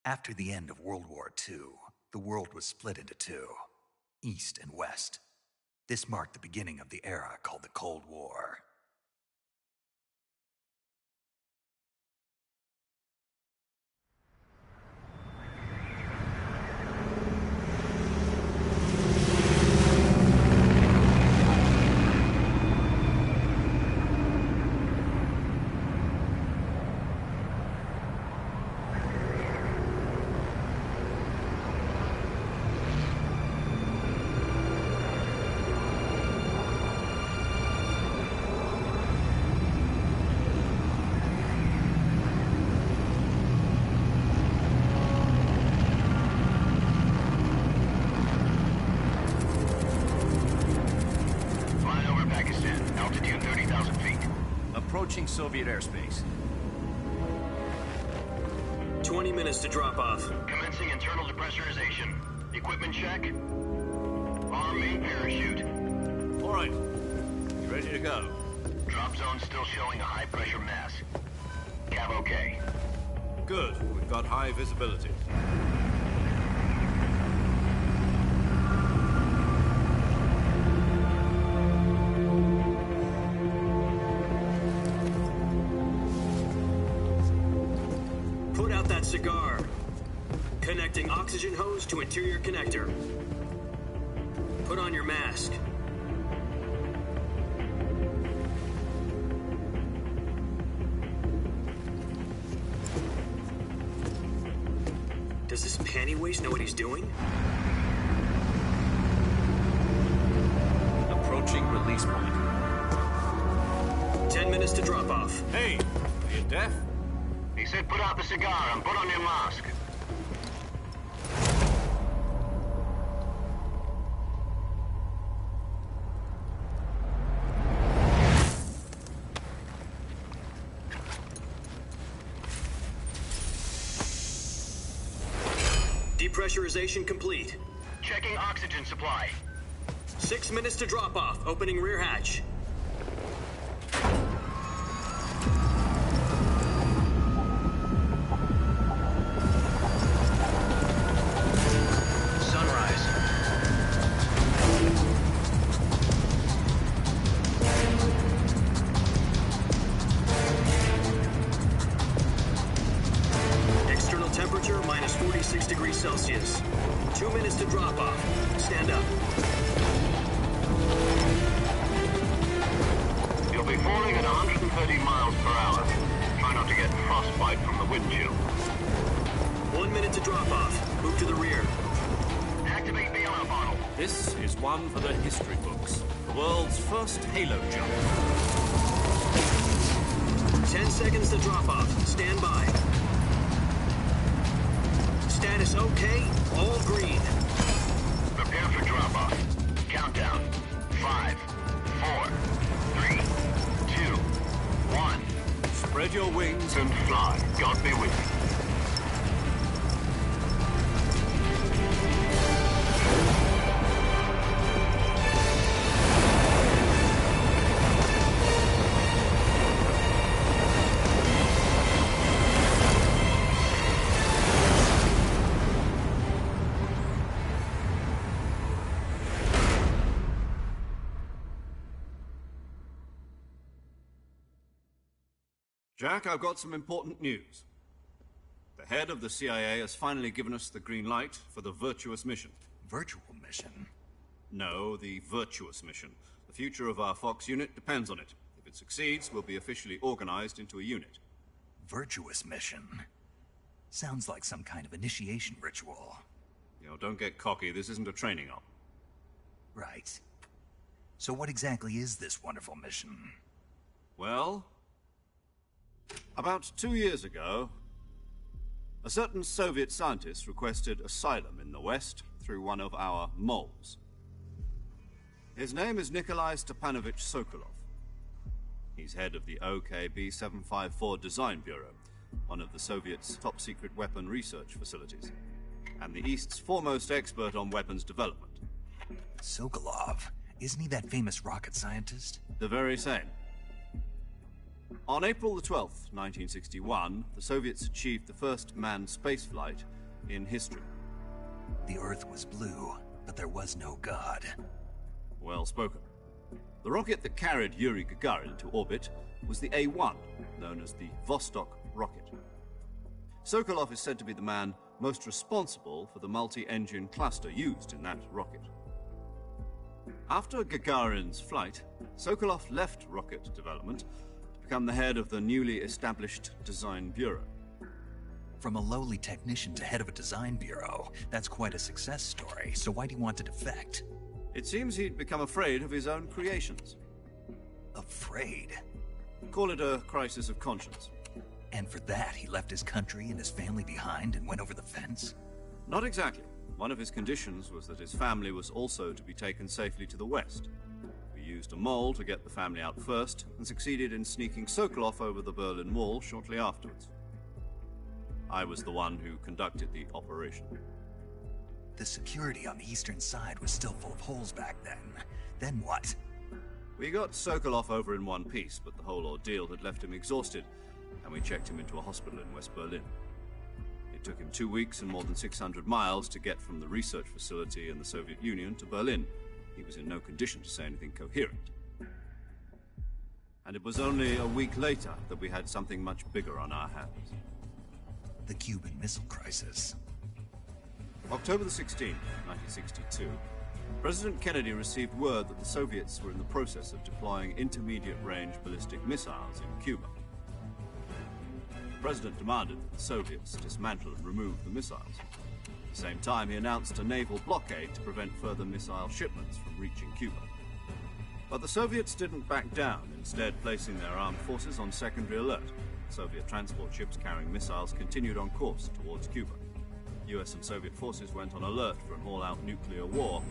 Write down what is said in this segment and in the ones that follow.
After the end of World War II, the world was split into two, East and West. This marked the beginning of the era called the Cold War. Approaching Soviet airspace. 20 minutes to drop off. Commencing internal depressurization. Equipment check. Arm main parachute. All right. You ready to go? Drop zone still showing a high pressure mass. Cav okay. Good. We've got high visibility. Cigar. Connecting oxygen hose to interior connector. Put on your mask. Does this panty waste know what he's doing? Approaching release point. 10 minutes to drop off. Hey, are you deaf? He said put out the cigar and put on your mask. Depressurization complete. Checking oxygen supply. 6 minutes to drop off. Opening rear hatch. Temperature minus 46 degrees Celsius. 2 minutes to drop off. Stand up. You'll be falling at 130 miles per hour. Try not to get frostbite from the wind chill. 1 minute to drop off. Move to the rear. Activate the alarm bottle. This is one for the history books. The world's first halo jump. 10 seconds to drop off. Stand by. Status okay, all green. Prepare for drop-off. Countdown. 5, 4, 3, 2, 1. Spread your wings And fly. God be with you. Jack, I've got some important news. The head of the CIA has finally given us the green light for the virtuous mission. Virtual mission? No, the virtuous mission. The future of our Fox unit depends on it. If it succeeds, we'll be officially organized into a unit. Virtuous mission? Sounds like some kind of initiation ritual. You know, don't get cocky. This isn't a training op. Right. So what exactly is this wonderful mission? Well, about 2 years ago, a certain Soviet scientist requested asylum in the West through one of our moles. His name is Nikolai Stepanovich Sokolov. He's head of the OKB-754 Design Bureau, one of the Soviets' top-secret weapon research facilities, and the East's foremost expert on weapons development. Sokolov? Isn't he that famous rocket scientist? The very same. On April the 12th, 1961, the Soviets achieved the first manned spaceflight in history. The Earth was blue, but there was no God. Well spoken. The rocket that carried Yuri Gagarin into orbit was the A-1, known as the Vostok rocket. Sokolov is said to be the man most responsible for the multi-engine cluster used in that rocket. After Gagarin's flight, Sokolov left rocket development to become the head of the newly established Design Bureau. From a lowly technician to head of a design bureau, that's quite a success story, so why do you want to defect? It seems he'd become afraid of his own creations. Afraid? Call it a crisis of conscience. And for that, he left his country and his family behind and went over the fence? Not exactly. One of his conditions was that his family was also to be taken safely to the west. We used a mole to get the family out first, and succeeded in sneaking Sokolov over the Berlin Wall shortly afterwards. I was the one who conducted the operation. The security on the eastern side was still full of holes back then. Then what? We got Sokolov over in one piece, but the whole ordeal had left him exhausted, and we checked him into a hospital in West Berlin. It took him 2 weeks and more than 600 miles to get from the research facility in the Soviet Union to Berlin. He was in no condition to say anything coherent. And it was only a week later that we had something much bigger on our hands. The Cuban Missile Crisis. October the 16th, 1962, President Kennedy received word that the Soviets were in the process of deploying intermediate-range ballistic missiles in Cuba. The President demanded that the Soviets dismantle and remove the missiles. At the same time, he announced a naval blockade to prevent further missile shipments from reaching Cuba. But the Soviets didn't back down, instead placing their armed forces on secondary alert. Soviet transport ships carrying missiles continued on course towards Cuba. US and Soviet forces went on alert for an all-out nuclear war.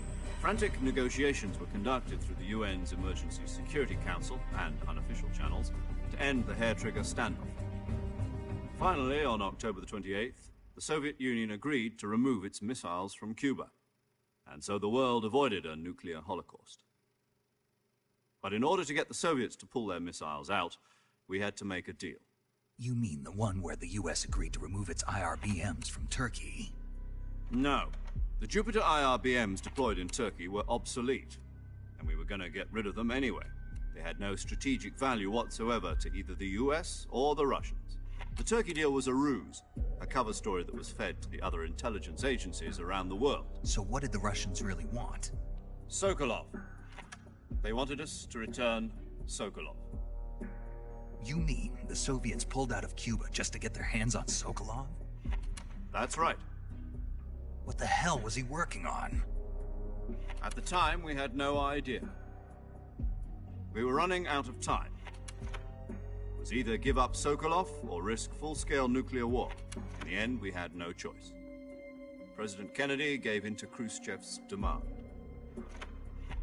Frantic negotiations were conducted through the UN's Emergency Security Council and unofficial channels to end the hair-trigger standoff. Finally, on October the 28th, the Soviet Union agreed to remove its missiles from Cuba, and so the world avoided a nuclear holocaust. But in order to get the Soviets to pull their missiles out, we had to make a deal. You mean the one where the US agreed to remove its IRBMs from Turkey? No. The Jupiter IRBMs deployed in Turkey were obsolete, and we were going to get rid of them anyway. They had no strategic value whatsoever to either the US or the Russians. The Turkey deal was a ruse, a cover story that was fed to the other intelligence agencies around the world. So what did the Russians really want? Sokolov. They wanted us to return Sokolov. You mean the Soviets pulled out of Cuba just to get their hands on Sokolov? That's right. What the hell was he working on? At the time, we had no idea. We were running out of time. It was either give up Sokolov or risk full-scale nuclear war. In the end, we had no choice. President Kennedy gave in to Khrushchev's demand.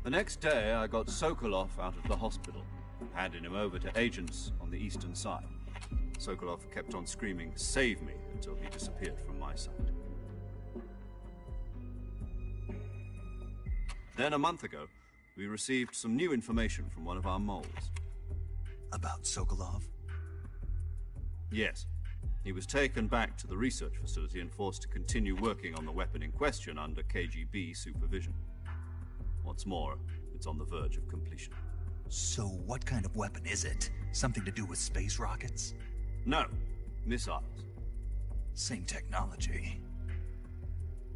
The next day, I got Sokolov out of the hospital, handing him over to agents on the eastern side. Sokolov kept on screaming, "Save me," until he disappeared from my sight. Then, a month ago, we received some new information from one of our moles. About Sokolov? Yes. He was taken back to the research facility and forced to continue working on the weapon in question under KGB supervision. What's more, it's on the verge of completion. So what kind of weapon is it? Something to do with space rockets? No, missiles. Same technology.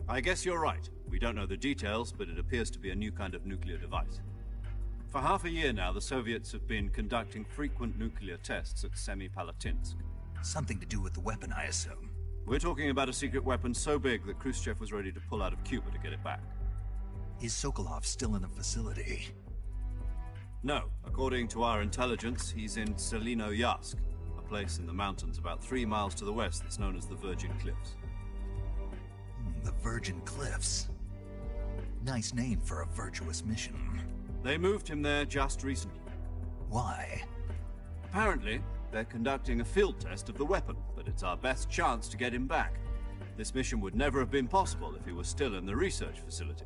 I guess you're right. We don't know the details, but it appears to be a new kind of nuclear device. For half a year now, the Soviets have been conducting frequent nuclear tests at Semipalatinsk. Something to do with the weapon, I assume. We're talking about a secret weapon so big that Khrushchev was ready to pull out of Cuba to get it back. Is Sokolov still in the facility? No. According to our intelligence, he's in Selino-Yarsk, a place in the mountains about 3 miles to the west that's known as the Virgin Cliffs. The Virgin Cliffs. Nice name for a virtuous mission. They moved him there just recently. Why? Apparently, they're conducting a field test of the weapon, but it's our best chance to get him back. This mission would never have been possible if he was still in the research facility.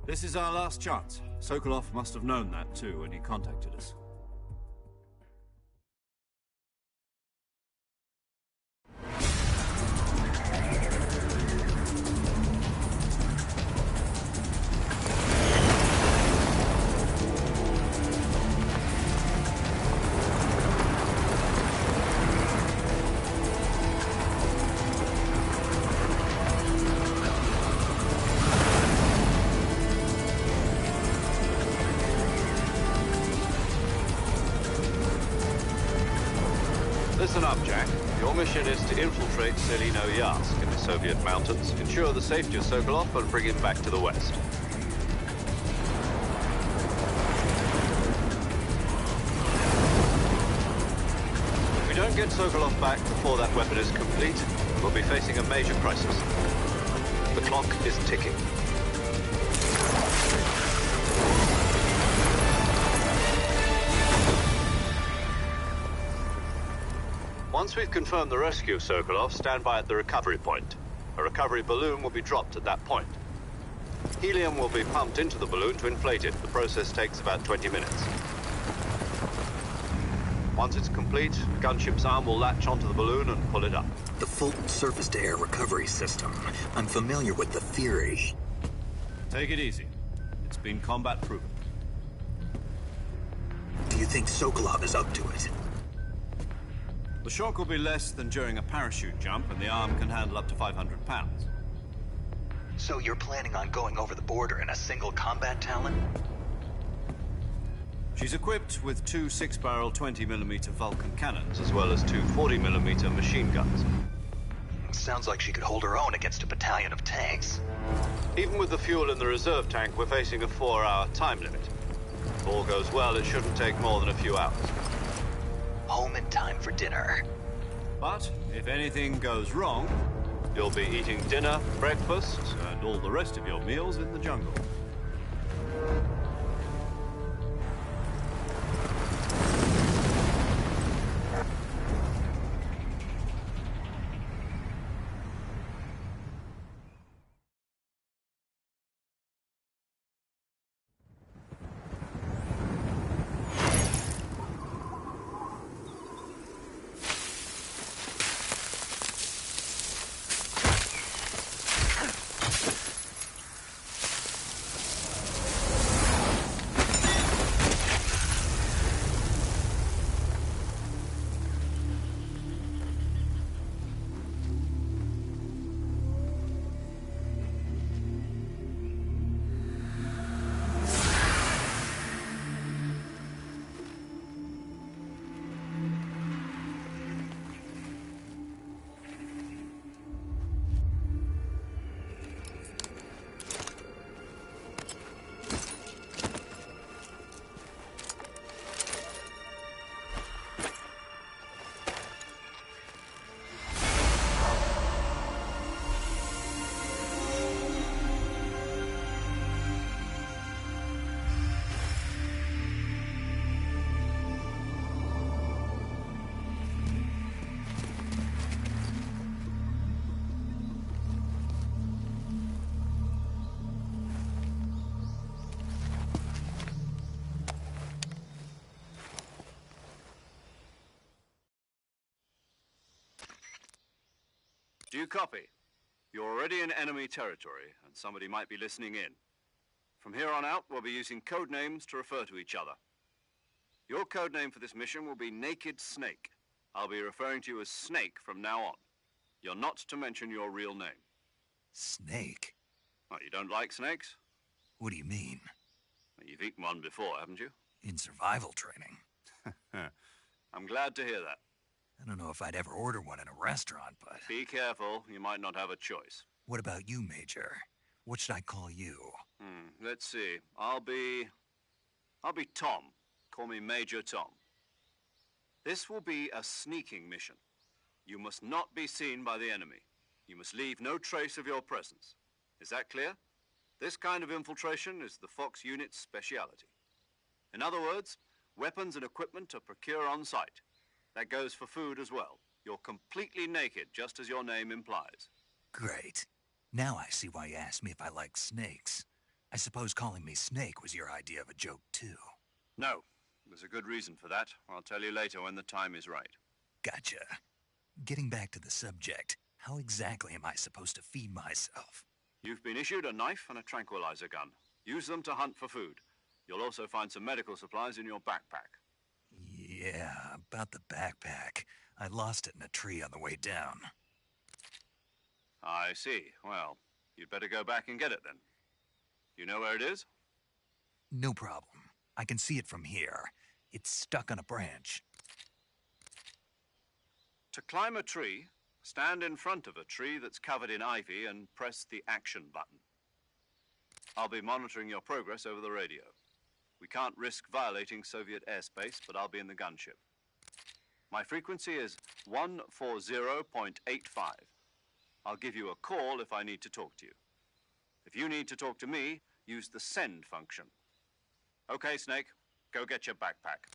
This is our last chance. Sokolov must have known that too when he contacted us. Listen up, Jack. Your mission is to infiltrate Selino-Yarsk in the Soviet mountains, ensure the safety of Sokolov, and bring him back to the West. If we don't get Sokolov back before that weapon is complete, we'll be facing a major crisis. The clock is ticking. Once we've confirmed the rescue of Sokolov, stand by at the recovery point. A recovery balloon will be dropped at that point. Helium will be pumped into the balloon to inflate it. The process takes about 20 minutes. Once it's complete, the gunship's arm will latch onto the balloon and pull it up. The Fulton surface-to-air recovery system. I'm familiar with the theory. Take it easy. It's been combat-proven. Do you think Sokolov is up to it? The shock will be less than during a parachute jump, and the arm can handle up to 500 pounds. So you're planning on going over the border in a single combat Talon? She's equipped with two 6-barrel 20mm Vulcan cannons, as well as two 40mm machine guns. Sounds like she could hold her own against a battalion of tanks. Even with the fuel in the reserve tank, we're facing a 4-hour time limit. If all goes well, it shouldn't take more than a few hours. Home in time for dinner. But if anything goes wrong, you'll be eating dinner, breakfast, and all the rest of your meals in the jungle. Do you copy? You're already in enemy territory, and somebody might be listening in. From here on out, we'll be using code names to refer to each other. Your code name for this mission will be Naked Snake. I'll be referring to you as Snake from now on. You're not to mention your real name. Snake? Oh, you don't like snakes? What do you mean? Well, you've eaten one before, haven't you? In survival training. I'm glad to hear that. I don't know if I'd ever order one in a restaurant, but... Be careful, you might not have a choice. What about you, Major? What should I call you? Let's see. I'll be Tom. Call me Major Tom. This will be a sneaking mission. You must not be seen by the enemy. You must leave no trace of your presence. Is that clear? This kind of infiltration is the Fox unit's speciality. In other words, weapons and equipment are procured on site. That goes for food as well. You're completely naked, just as your name implies. Great. Now I see why you asked me if I like snakes. I suppose calling me Snake was your idea of a joke, too. No. There's a good reason for that. I'll tell you later when the time is right. Gotcha. Getting back to the subject, how exactly am I supposed to feed myself? You've been issued a knife and a tranquilizer gun. Use them to hunt for food. You'll also find some medical supplies in your backpack. Yeah, about the backpack. I lost it in a tree on the way down. I see. Well, you'd better go back and get it then. You know where it is? No problem. I can see it from here. It's stuck on a branch. To climb a tree, stand in front of a tree that's covered in ivy and press the action button. I'll be monitoring your progress over the radio. We can't risk violating Soviet airspace, but I'll be in the gunship. My frequency is 140.85. I'll give you a call if I need to talk to you. If you need to talk to me, use the send function. Okay, Snake, go get your backpack.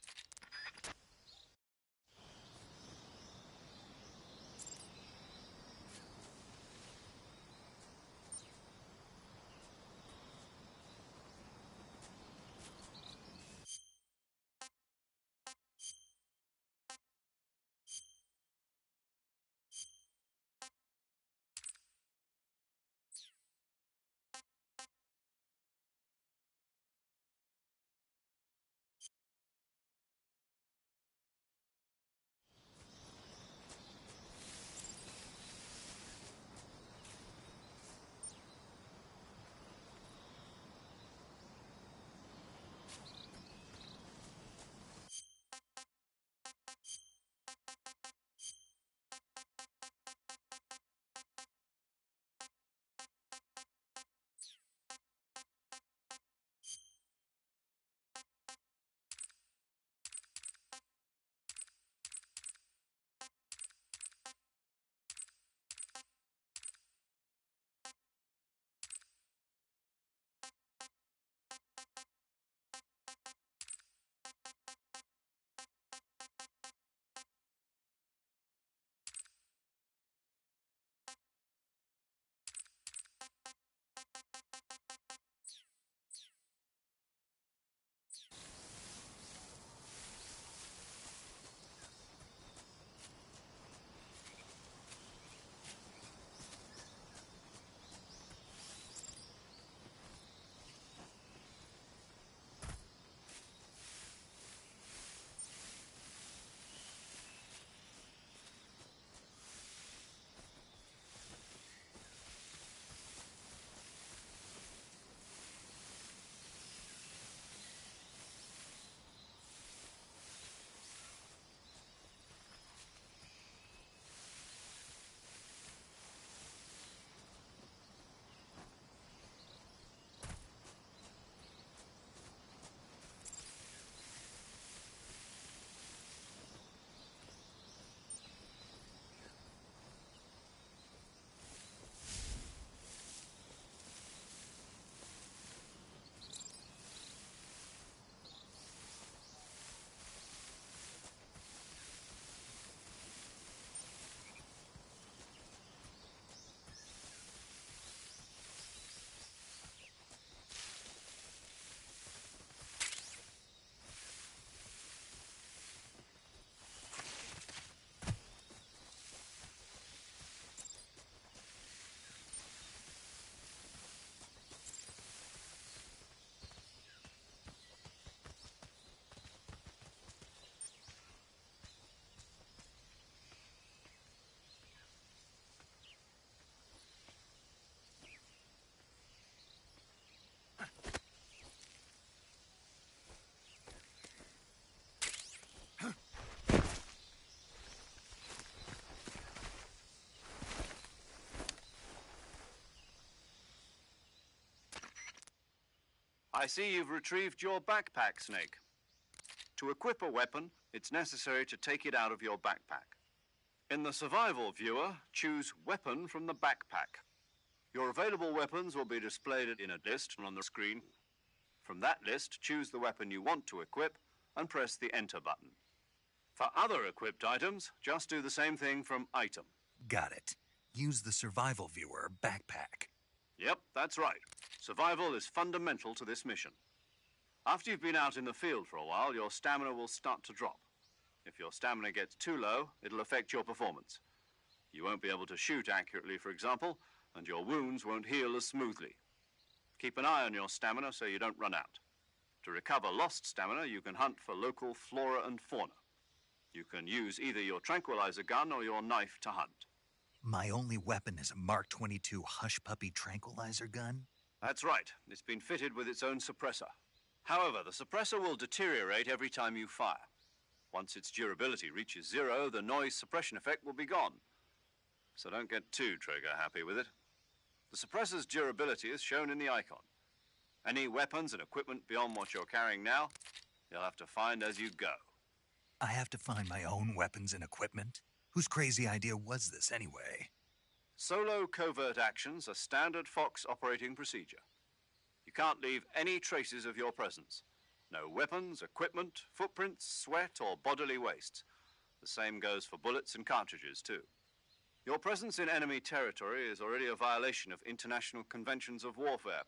I see you've retrieved your backpack, Snake. To equip a weapon, it's necessary to take it out of your backpack. In the survival viewer, choose Weapon from the backpack. Your available weapons will be displayed in a list on the screen. From that list, choose the weapon you want to equip and press the Enter button. For other equipped items, just do the same thing from Item. Got it. Use the survival viewer backpack. Yep, that's right. Survival is fundamental to this mission. After you've been out in the field for a while, your stamina will start to drop. If your stamina gets too low, it'll affect your performance. You won't be able to shoot accurately, for example, and your wounds won't heal as smoothly. Keep an eye on your stamina so you don't run out. To recover lost stamina, you can hunt for local flora and fauna. You can use either your tranquilizer gun or your knife to hunt. My only weapon is a Mark 22 Hush Puppy tranquilizer gun? That's right. It's been fitted with its own suppressor. However, the suppressor will deteriorate every time you fire. Once its durability reaches 0, the noise suppression effect will be gone. So don't get too trigger happy with it. The suppressor's durability is shown in the icon. Any weapons and equipment beyond what you're carrying now, you'll have to find as you go. I have to find my own weapons and equipment? Whose crazy idea was this anyway? Solo covert actions are standard Fox operating procedure. You can't leave any traces of your presence. No weapons, equipment, footprints, sweat, or bodily waste. The same goes for bullets and cartridges, too. Your presence in enemy territory is already a violation of international conventions of warfare.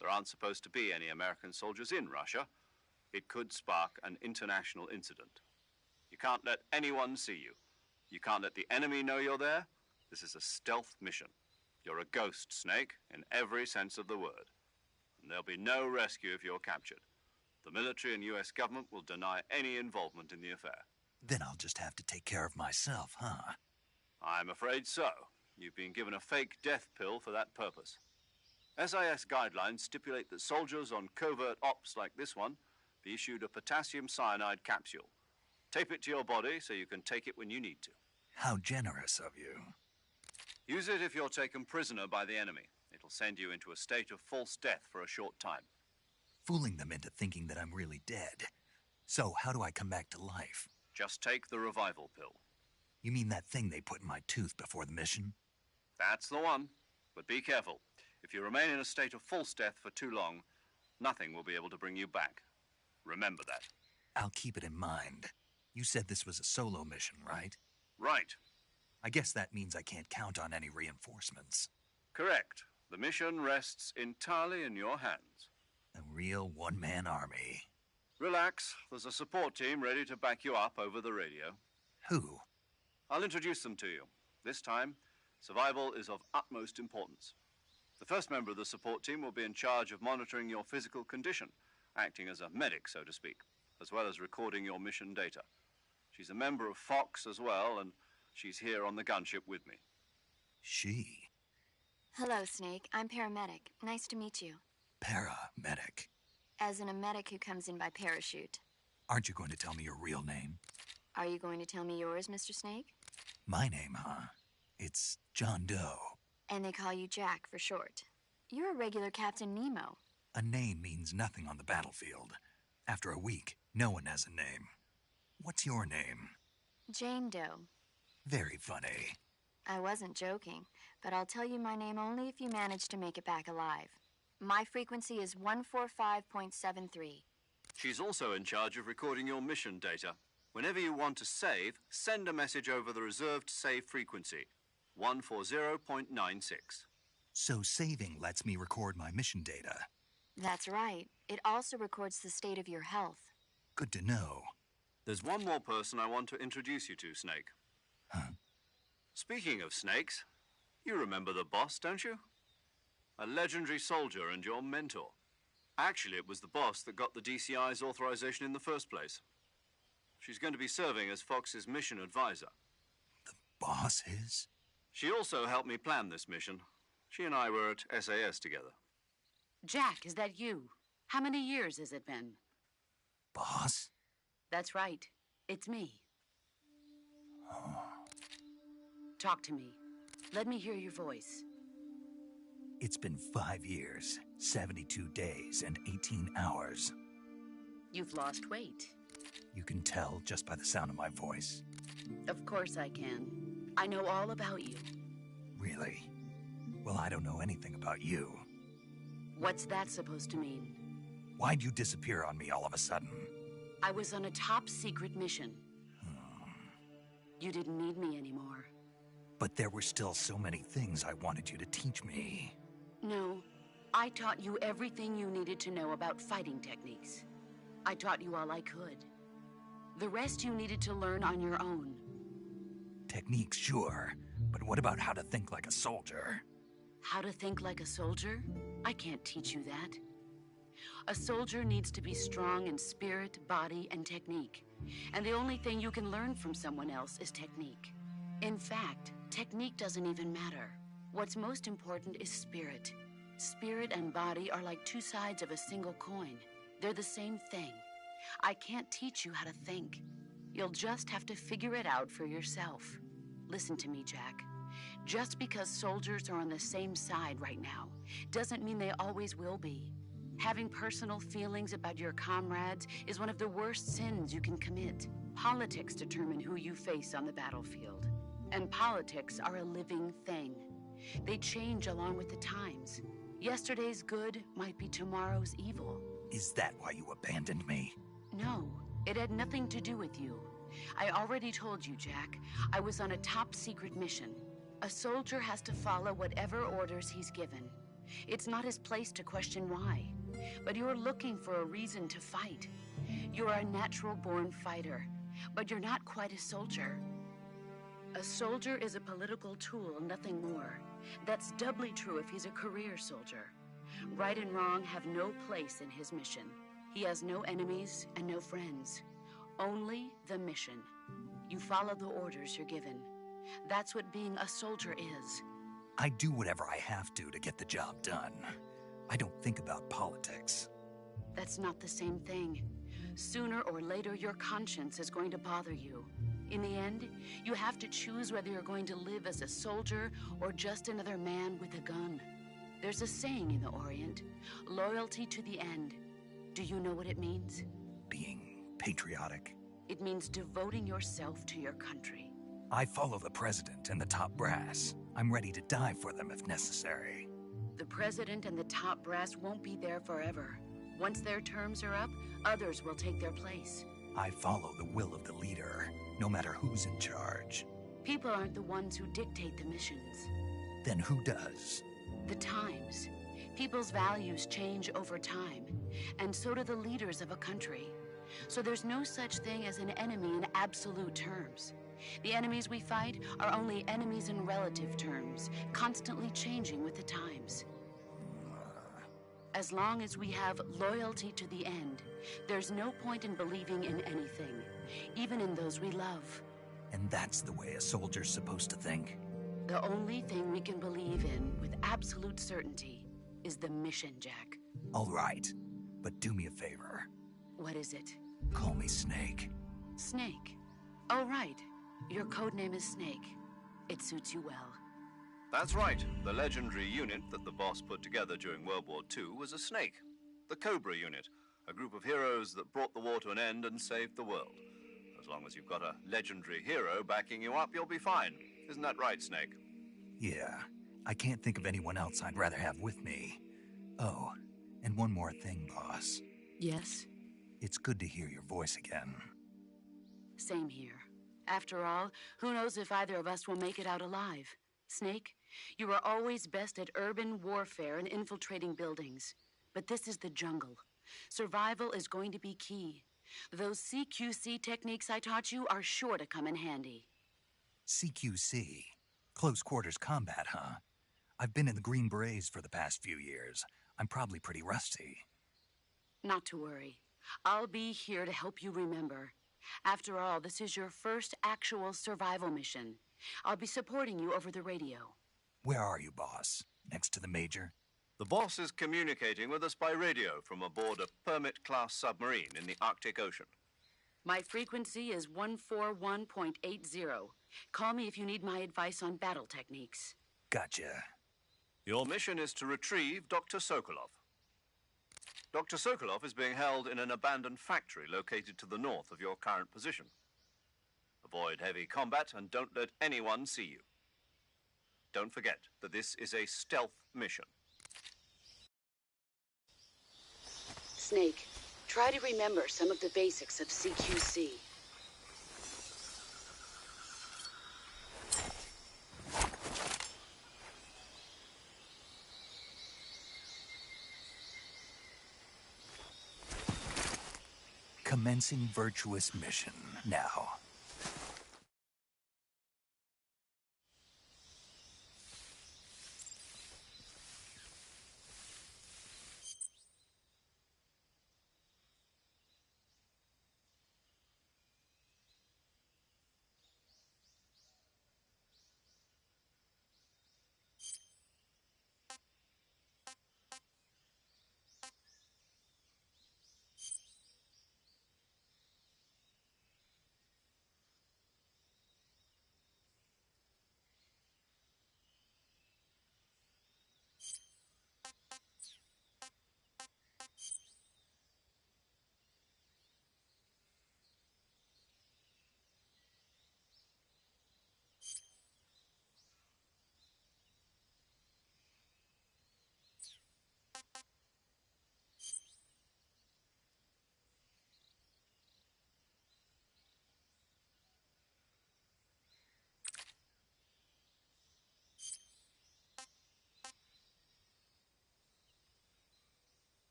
There aren't supposed to be any American soldiers in Russia. It could spark an international incident. You can't let anyone see you. You can't let the enemy know you're there. This is a stealth mission. You're a ghost, Snake, in every sense of the word. And there'll be no rescue if you're captured. The military and U.S. government will deny any involvement in the affair. Then I'll just have to take care of myself, huh? I'm afraid so. You've been given a fake death pill for that purpose. SIS guidelines stipulate that soldiers on covert ops like this one be issued a potassium cyanide capsule. Tape it to your body so you can take it when you need to. How generous of you. Use it if you're taken prisoner by the enemy. It'll send you into a state of false death for a short time. Fooling them into thinking that I'm really dead. So how do I come back to life? Just take the revival pill. You mean that thing they put in my tooth before the mission? That's the one. But be careful. If you remain in a state of false death for too long, nothing will be able to bring you back. Remember that. I'll keep it in mind. You said this was a solo mission, right? Right. I guess that means I can't count on any reinforcements. Correct. The mission rests entirely in your hands. A real one-man army. Relax. There's a support team ready to back you up over the radio. Who? I'll introduce them to you. This time, survival is of utmost importance. The first member of the support team will be in charge of monitoring your physical condition, acting as a medic, so to speak, as well as recording your mission data. She's a member of Fox as well, and she's here on the gunship with me. She? Hello, Snake. I'm paramedic. Nice to meet you. Paramedic. As in a medic who comes in by parachute. Aren't you going to tell me your real name? Are you going to tell me yours, Mr. Snake? My name, huh? It's John Doe. And they call you Jack for short. You're a regular Captain Nemo. A name means nothing on the battlefield. After a week, no one has a name. What's your name? Jane Doe. Very funny. I wasn't joking, but I'll tell you my name only if you manage to make it back alive. My frequency is 145.73. She's also in charge of recording your mission data. Whenever you want to save, send a message over the reserved save frequency, 140.96. So saving lets me record my mission data. That's right. It also records the state of your health. Good to know. There's one more person I want to introduce you to, Snake. Huh? Speaking of snakes, you remember the boss, don't you? A legendary soldier and your mentor. Actually, it was the boss that got the DCI's authorization in the first place. She's going to be serving as Fox's mission advisor. The boss is? She also helped me plan this mission. She and I were at SAS together. Jack, is that you? How many years has it been? Boss? That's right. It's me. Oh. Talk to me. Let me hear your voice. It's been 5 years, 72 days, and 18 hours. You've lost weight. You can tell just by the sound of my voice. Of course I can. I know all about you. Really? Well, I don't know anything about you. What's that supposed to mean? Why'd you disappear on me all of a sudden? I was on a top-secret mission. You didn't need me anymore. But there were still so many things I wanted you to teach me. No, I taught you everything you needed to know about fighting techniques. I taught you all I could. The rest you needed to learn on your own. Techniques, sure. But what about how to think like a soldier? How to think like a soldier? I can't teach you that. A soldier needs to be strong in spirit, body, and technique. And the only thing you can learn from someone else is technique. In fact, technique doesn't even matter. What's most important is spirit. Spirit and body are like two sides of a single coin. They're the same thing. I can't teach you how to think. You'll just have to figure it out for yourself. Listen to me, Jack. Just because soldiers are on the same side right now doesn't mean they always will be. Having personal feelings about your comrades is one of the worst sins you can commit. Politics determine who you face on the battlefield. And politics are a living thing. They change along with the times. Yesterday's good might be tomorrow's evil. Is that why you abandoned me? No, it had nothing to do with you. I already told you, Jack. I was on a top-secret mission. A soldier has to follow whatever orders he's given. It's not his place to question why. But you're looking for a reason to fight. You're a natural-born fighter, but you're not quite a soldier. A soldier is a political tool, nothing more. That's doubly true if he's a career soldier. Right and wrong have no place in his mission. He has no enemies and no friends. Only the mission. You follow the orders you're given. That's what being a soldier is. I do whatever I have to get the job done. I don't think about politics. That's not the same thing. Sooner or later, your conscience is going to bother you. In the end, you have to choose whether you're going to live as a soldier or just another man with a gun. There's a saying in the Orient, loyalty to the end. Do you know what it means? Being patriotic. It means devoting yourself to your country. I follow the president and the top brass. I'm ready to die for them if necessary. The president and the top brass won't be there forever. Once their terms are up, others will take their place. I follow the will of the leader, no matter who's in charge. People aren't the ones who dictate the missions. Then who does? The times. People's values change over time, and so do the leaders of a country. So there's no such thing as an enemy in absolute terms. The enemies we fight are only enemies in relative terms, constantly changing with the times. As long as we have loyalty to the end, there's no point in believing in anything, even in those we love. And that's the way a soldier's supposed to think? The only thing we can believe in with absolute certainty is the mission, Jack. All right, but do me a favor. What is it? Call me Snake. Snake? Oh, right. Your codename is Snake. It suits you well. That's right. The legendary unit that the boss put together during World War II was a snake. The Cobra unit, a group of heroes that brought the war to an end and saved the world. As long as you've got a legendary hero backing you up, you'll be fine. Isn't that right, Snake? Yeah, I can't think of anyone else I'd rather have with me. Oh, and one more thing, boss. Yes? It's good to hear your voice again. Same here. After all, who knows if either of us will make it out alive? Snake, you are always best at urban warfare and infiltrating buildings. But this is the jungle. Survival is going to be key. Those CQC techniques I taught you are sure to come in handy. CQC? Close quarters combat, huh? I've been in the Green Berets for the past few years. I'm probably pretty rusty. Not to worry. I'll be here to help you remember. After all, this is your first actual survival mission. I'll be supporting you over the radio. Where are you, boss? Next to the Major? The boss is communicating with us by radio from aboard a Permit-class submarine in the Arctic Ocean. My frequency is 141.80. Call me if you need my advice on battle techniques. Gotcha. Your mission is to retrieve Dr. Sokolov. Dr. Sokolov is being held in an abandoned factory located to the north of your current position. Avoid heavy combat and don't let anyone see you. Don't forget that this is a stealth mission. Snake, try to remember some of the basics of CQC. Commencing virtuous mission now.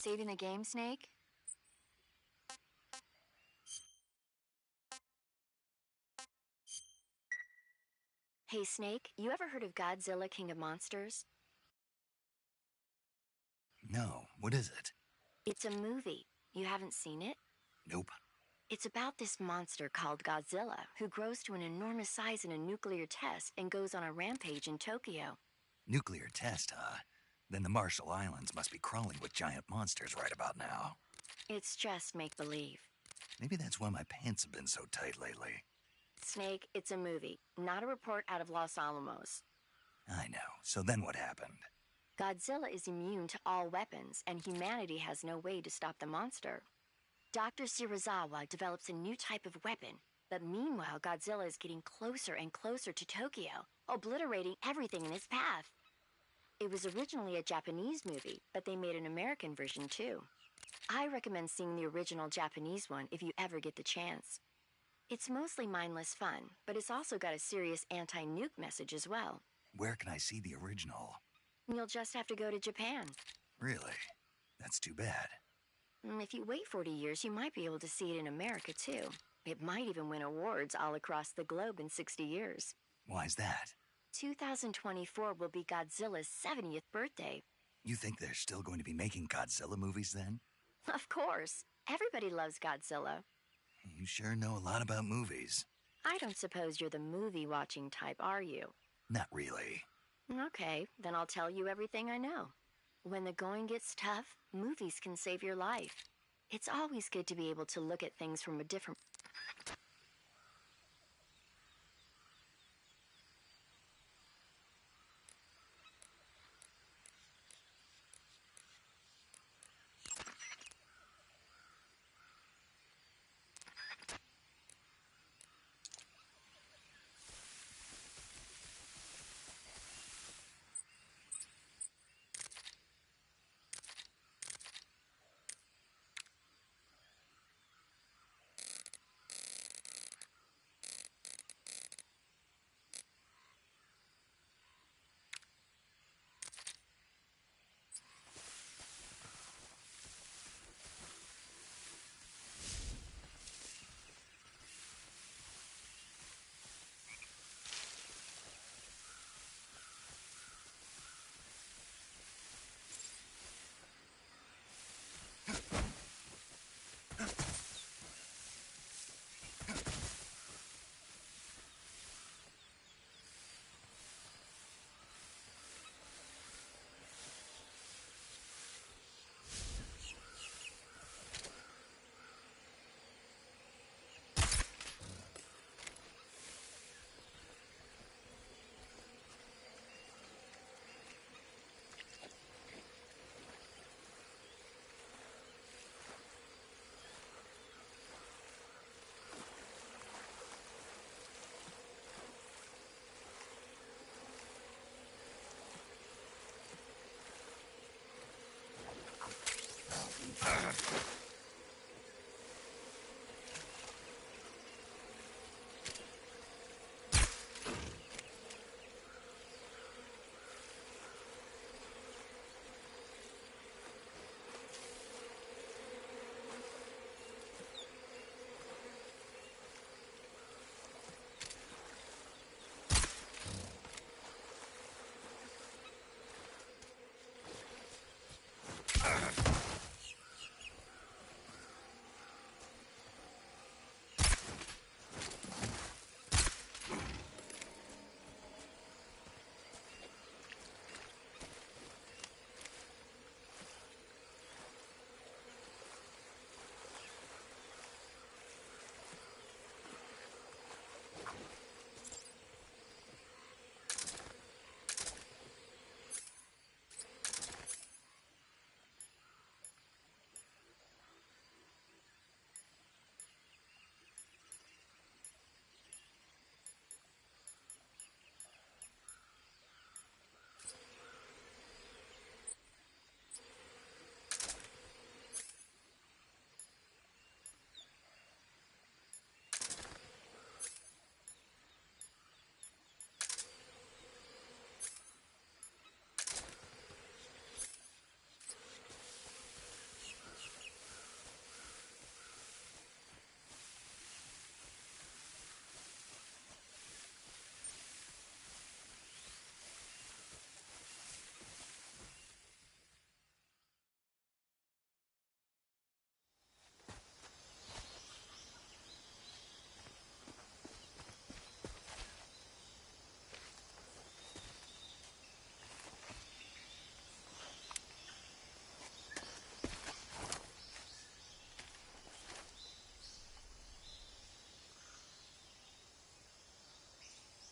Saving the game, Snake? Hey, Snake, you ever heard of Godzilla, King of Monsters? No, what is it? It's a movie. You haven't seen it? Nope. It's about this monster called Godzilla, who grows to an enormous size in a nuclear test and goes on a rampage in Tokyo. Nuclear test, huh? Then the Marshall Islands must be crawling with giant monsters right about now. It's just make-believe. Maybe that's why my pants have been so tight lately. Snake, it's a movie, not a report out of Los Alamos. I know. So then what happened? Godzilla is immune to all weapons, and humanity has no way to stop the monster. Dr. Shirazawa develops a new type of weapon, but meanwhile, Godzilla is getting closer and closer to Tokyo, obliterating everything in its path. It was originally a Japanese movie, but they made an American version too. I recommend seeing the original Japanese one if you ever get the chance. It's mostly mindless fun, but it's also got a serious anti-nuke message as well. Where can I see the original? You'll just have to go to Japan. Really? That's too bad. If you wait 40 years, you might be able to see it in America too. It might even win awards all across the globe in 60 years. Why's that? 2024 will be Godzilla's 70th birthday. You think they're still going to be making Godzilla movies then? Of course. Everybody loves Godzilla. You sure know a lot about movies. I don't suppose you're the movie-watching type, are you? Not really. Okay, then I'll tell you everything I know. When the going gets tough, movies can save your life. It's always good to be able to look at things from a different...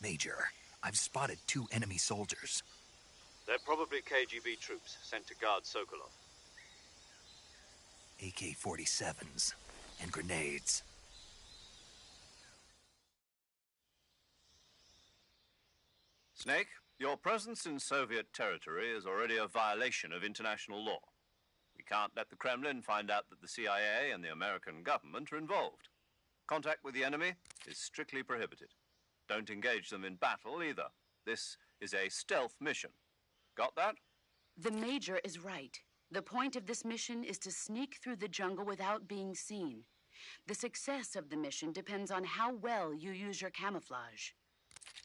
Major, I've spotted 2 enemy soldiers. They're probably KGB troops sent to guard Sokolov. AK-47s and grenades. Snake, your presence in Soviet territory is already a violation of international law. We can't let the Kremlin find out that the CIA and the American government are involved. Contact with the enemy is strictly prohibited. Don't engage them in battle either. This is a stealth mission. Got that? The Major is right. The point of this mission is to sneak through the jungle without being seen. The success of the mission depends on how well you use your camouflage.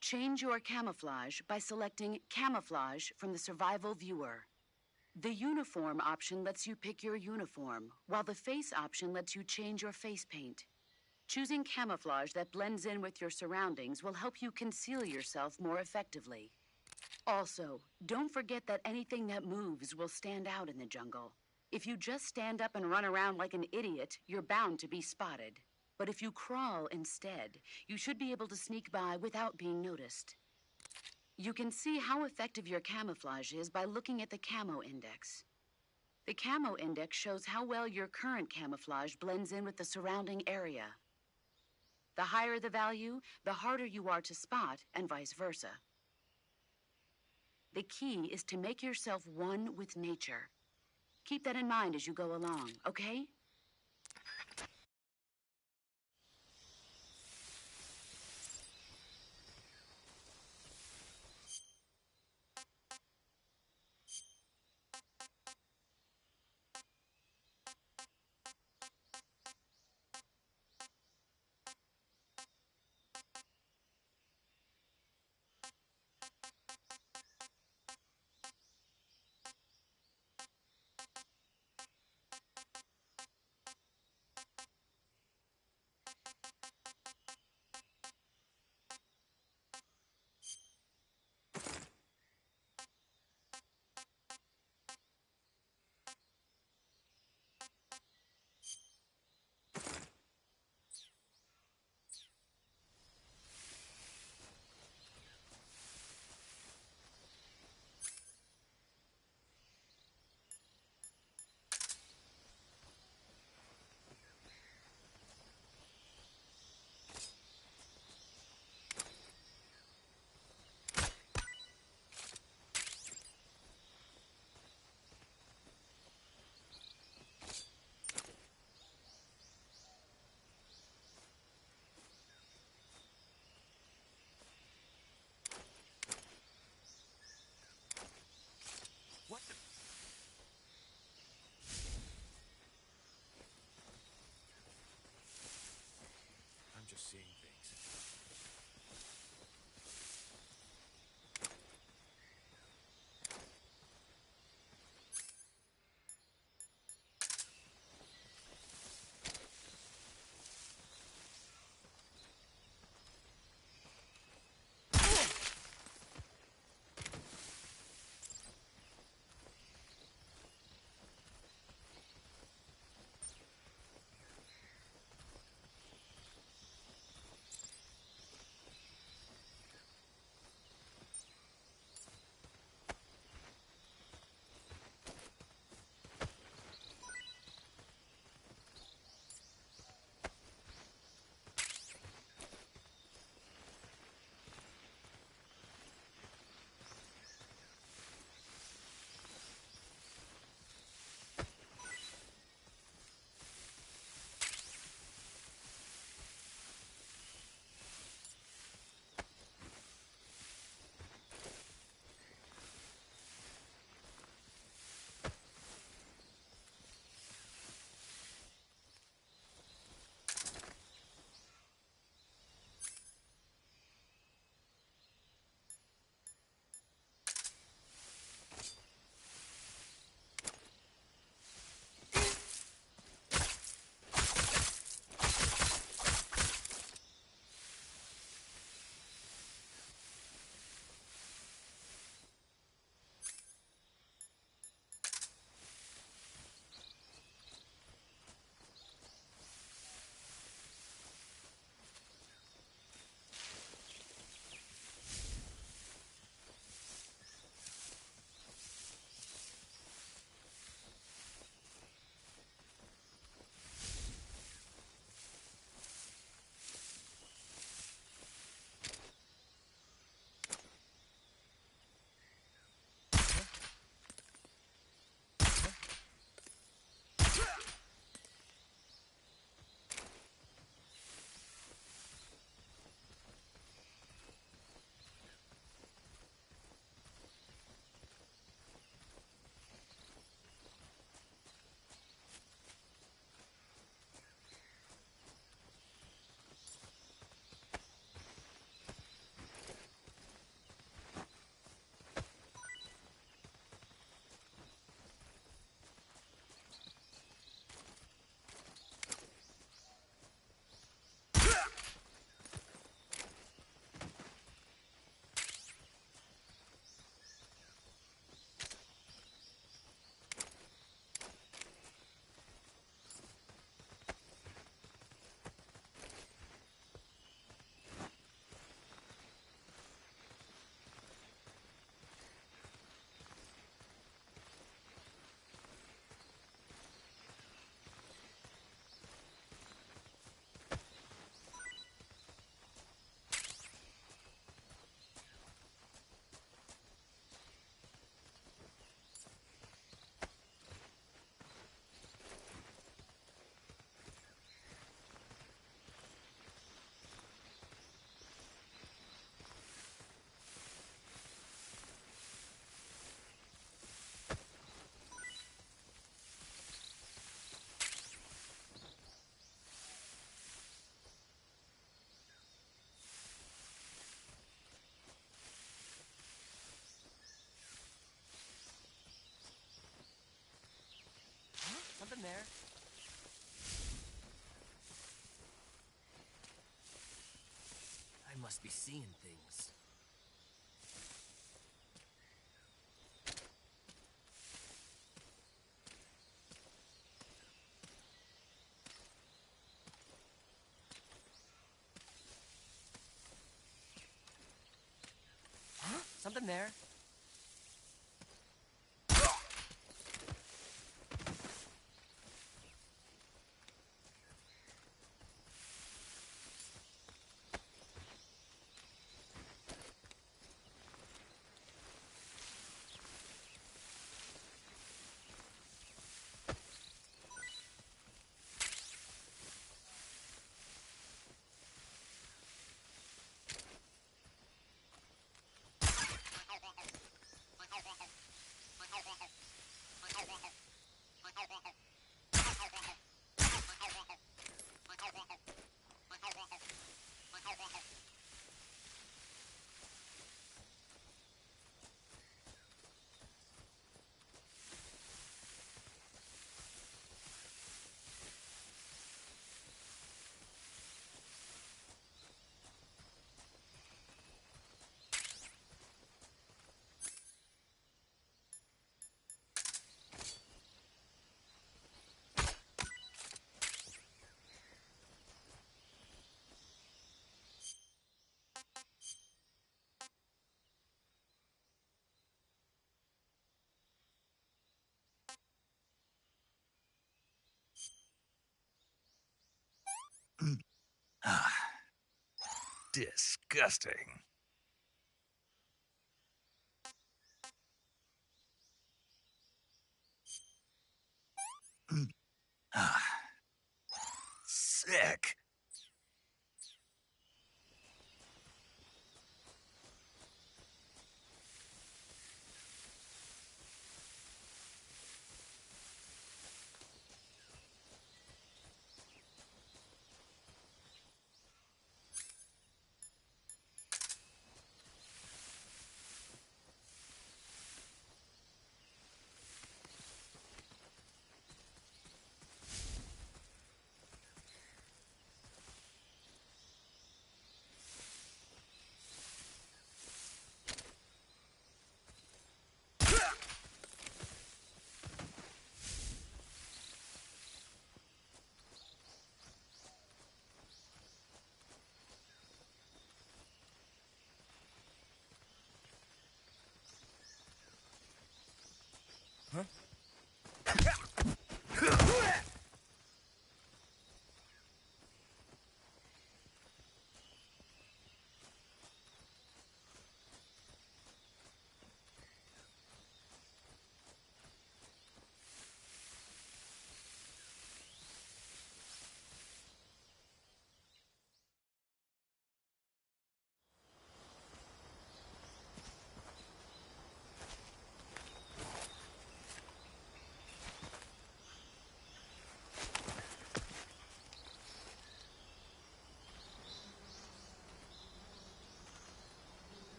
Change your camouflage by selecting Camouflage from the Survival Viewer. The Uniform option lets you pick your uniform, while the Face option lets you change your face paint. Choosing camouflage that blends in with your surroundings will help you conceal yourself more effectively. Also, don't forget that anything that moves will stand out in the jungle. If you just stand up and run around like an idiot, you're bound to be spotted. But if you crawl instead, you should be able to sneak by without being noticed. You can see how effective your camouflage is by looking at the Camo Index. The Camo Index shows how well your current camouflage blends in with the surrounding area. The higher the value, the harder you are to spot, and vice versa. The key is to make yourself one with nature. Keep that in mind as you go along, okay? Seeing things. Something there. I must be seeing things. Huh? Something there. Ah, disgusting. Ah, sick. Huh?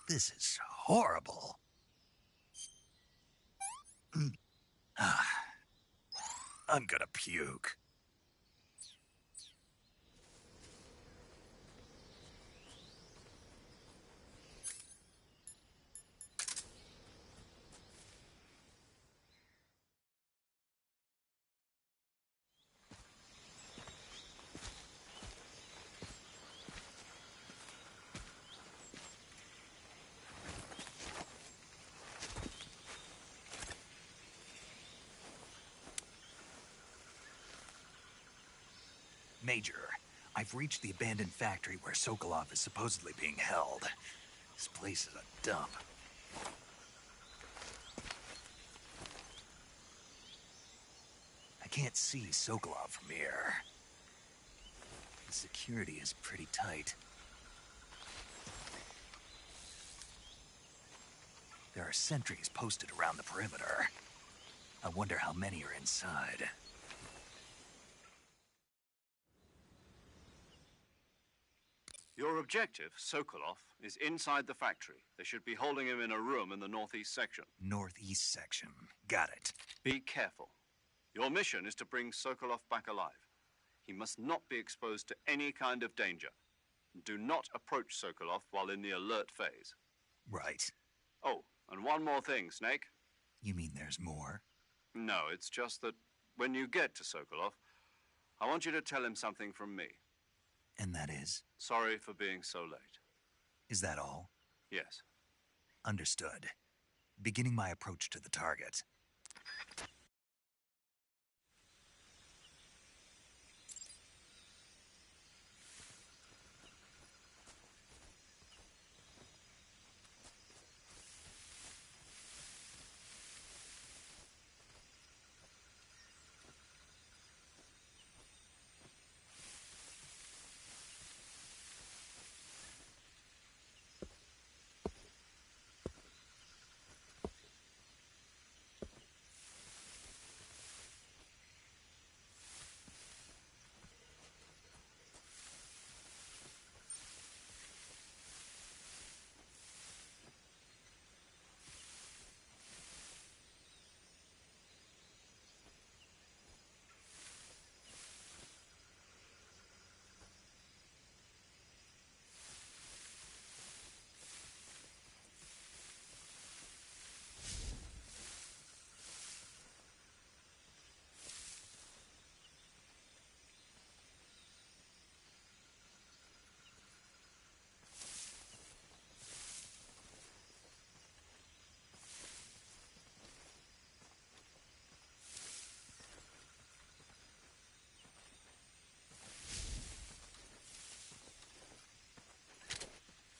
This is horrible. I'm gonna puke. Major, I've reached the abandoned factory where Sokolov is supposedly being held. This place is a dump. I can't see Sokolov from here. The security is pretty tight. There are sentries posted around the perimeter. I wonder how many are inside. Your objective, Sokolov, is inside the factory. They should be holding him in a room in the northeast section. Northeast section. Got it. Be careful. Your mission is to bring Sokolov back alive. He must not be exposed to any kind of danger. Do not approach Sokolov while in the alert phase. Right. Oh, and one more thing, Snake. You mean there's more? No, it's just that when you get to Sokolov, I want you to tell him something from me. And that is? Sorry for being so late. Is that all? Yes. Understood. Beginning my approach to the target.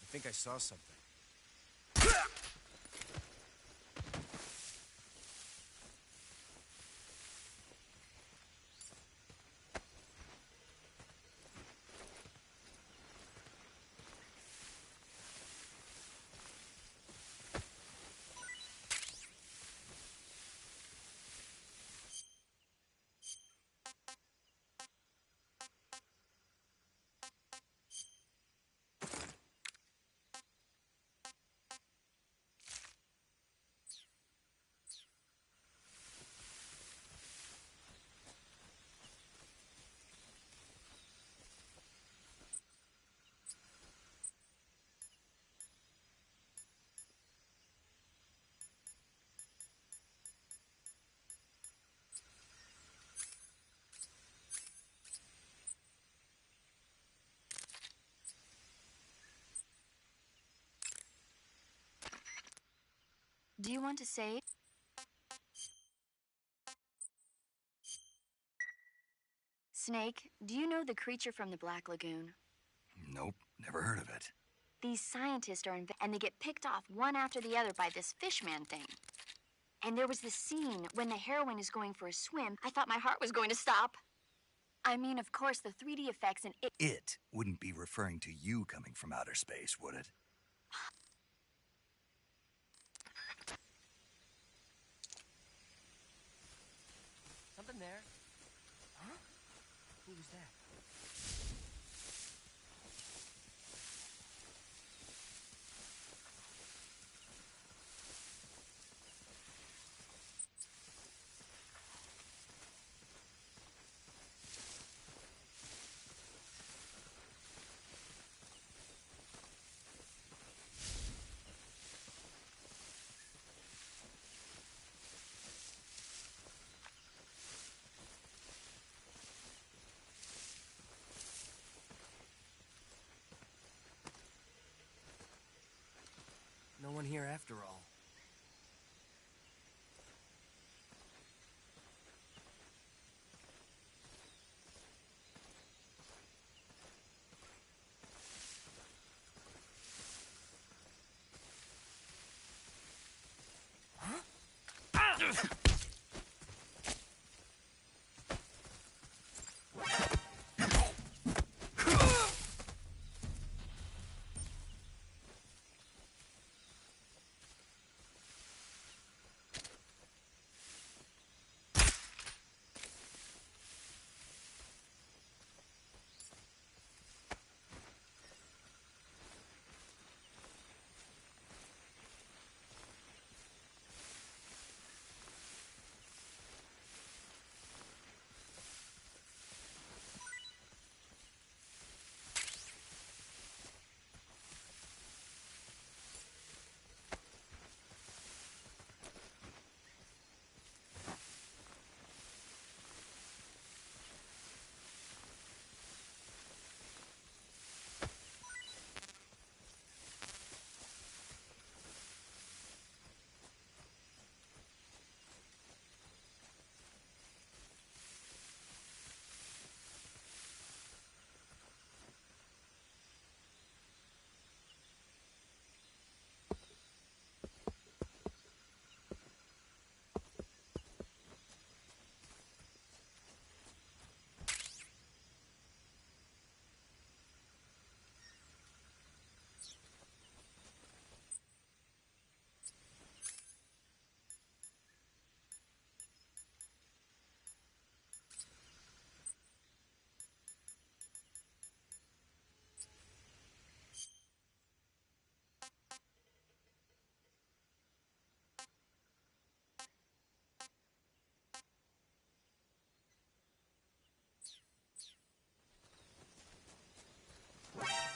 I think I saw something. Do you want to save? Snake, do you know the creature from the Black Lagoon? Nope, never heard of it. These scientists are and they get picked off one after the other by this fishman thing. And there was this scene when the heroine is going for a swim. I thought my heart was going to stop. I mean, of course, the 3D effects and It wouldn't be referring to you coming from outer space, would it? Something there. Huh? Who was that? doing here after all?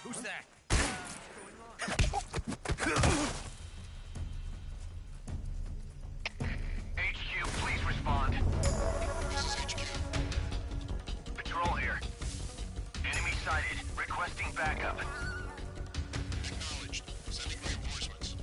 Who's that? HQ, please respond. This is HQ. Patrol here. Enemy sighted. Requesting backup. Acknowledged. Sending reinforcements.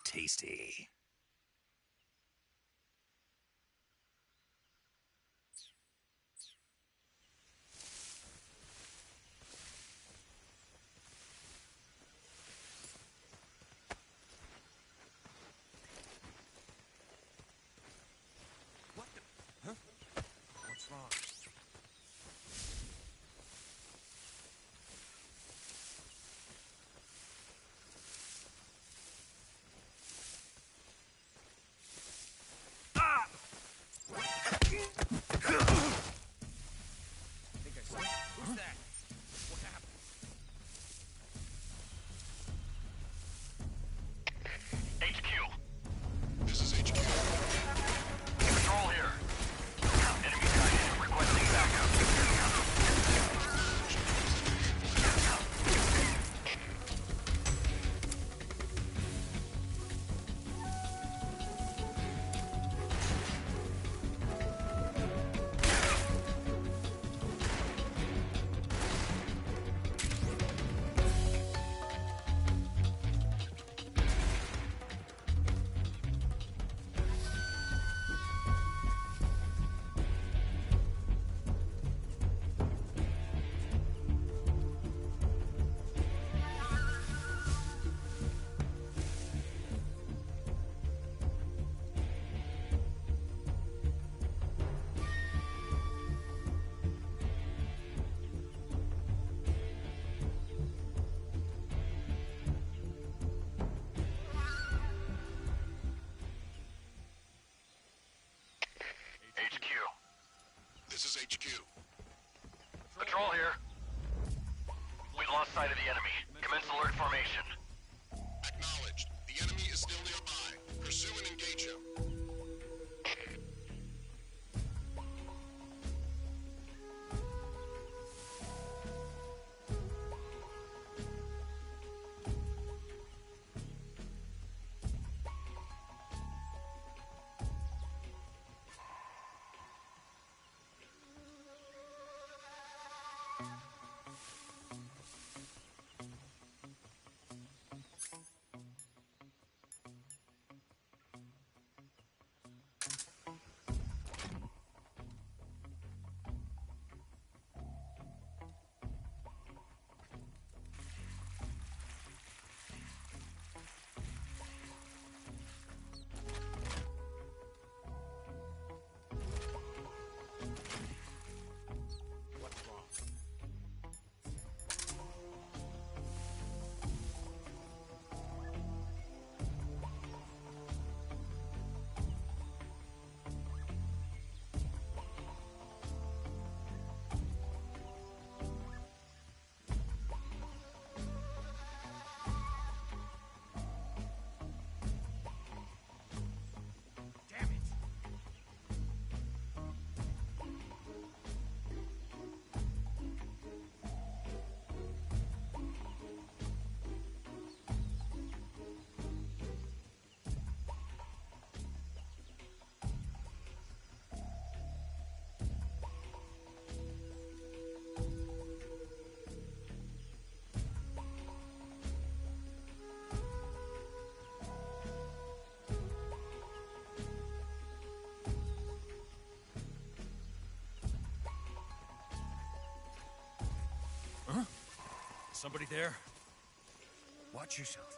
Tasty. What the? Huh? What's wrong? I think I saw. Who's that? What happened? HQ. This is HQ. Control here. Enemy sighted. Requesting backup. HQ. This is HQ. Patrol here. We lost sight of the enemy. Commence alert formation. Acknowledged. The enemy is still nearby. Pursue and engage him. What's wrong? Damn it! Huh? Somebody there? Watch yourself.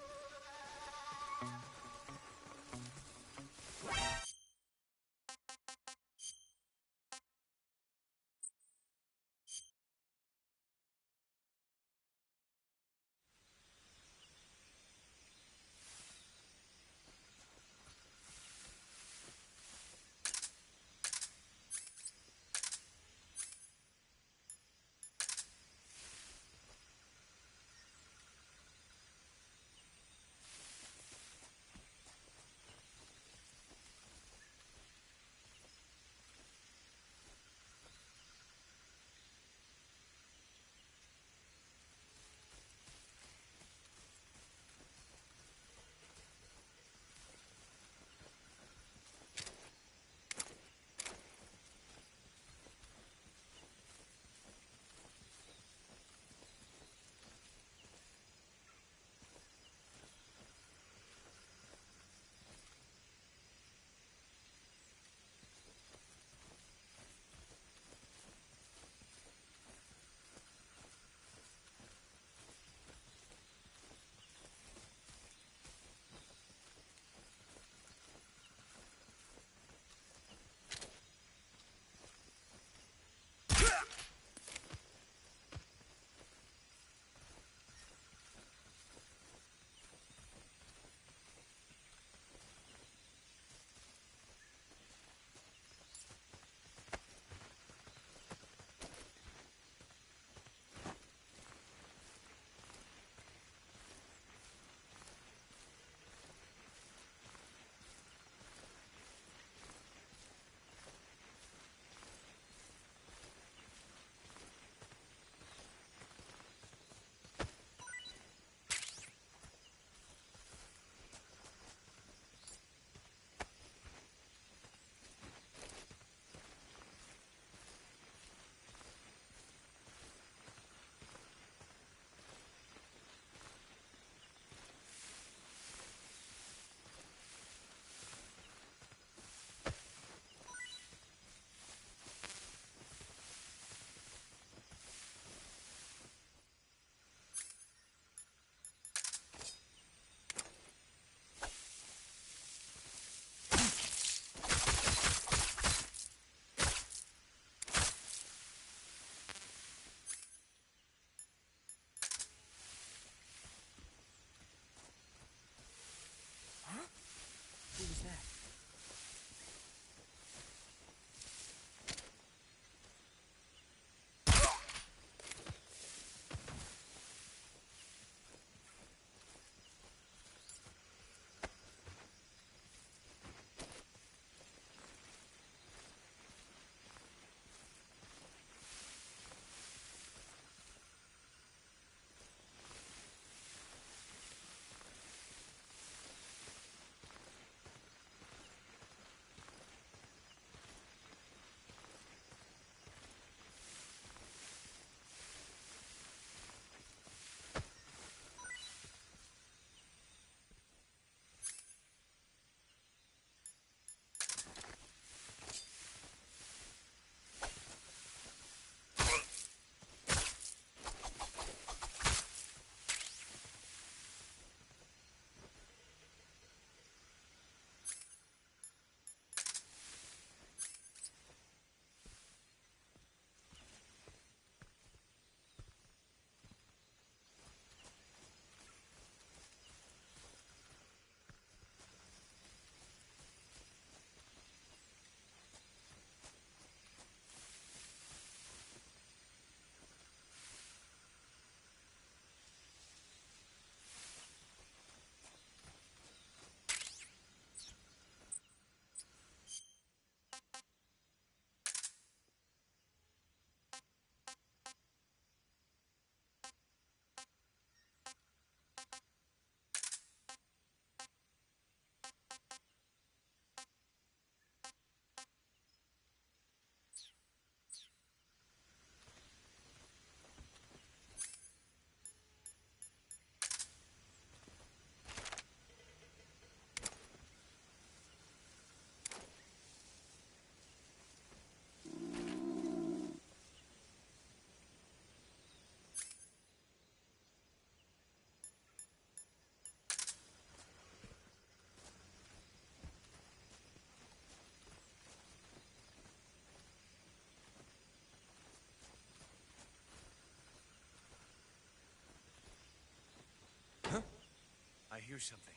hear something.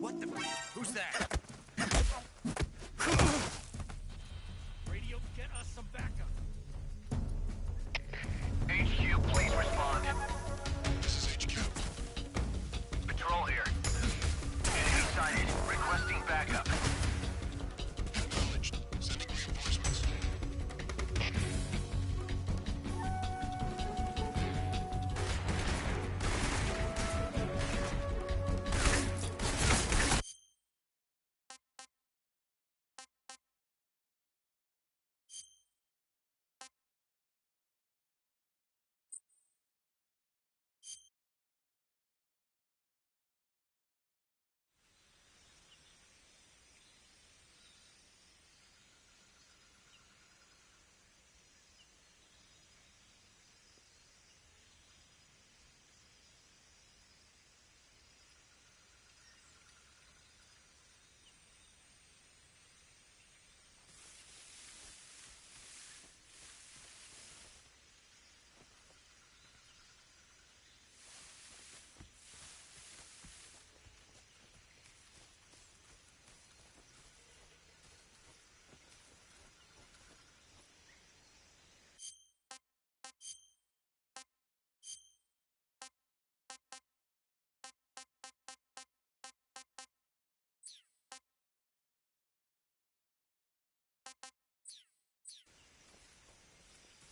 What the? Who's that? Radio, get us some backup. HQ, please respond. This is HQ. Patrol here. Enemy sighted. Requesting backup. Acknowledged. Sending reinforcements.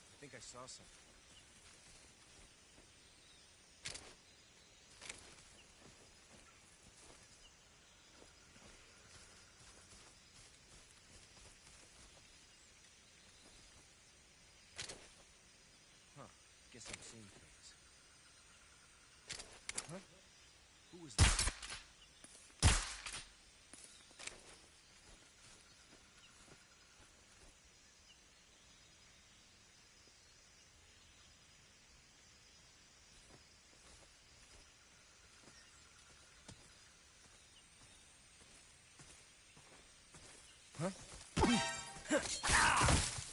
I think I saw something. Huh. Guess I'm seeing things. Huh? Who was that?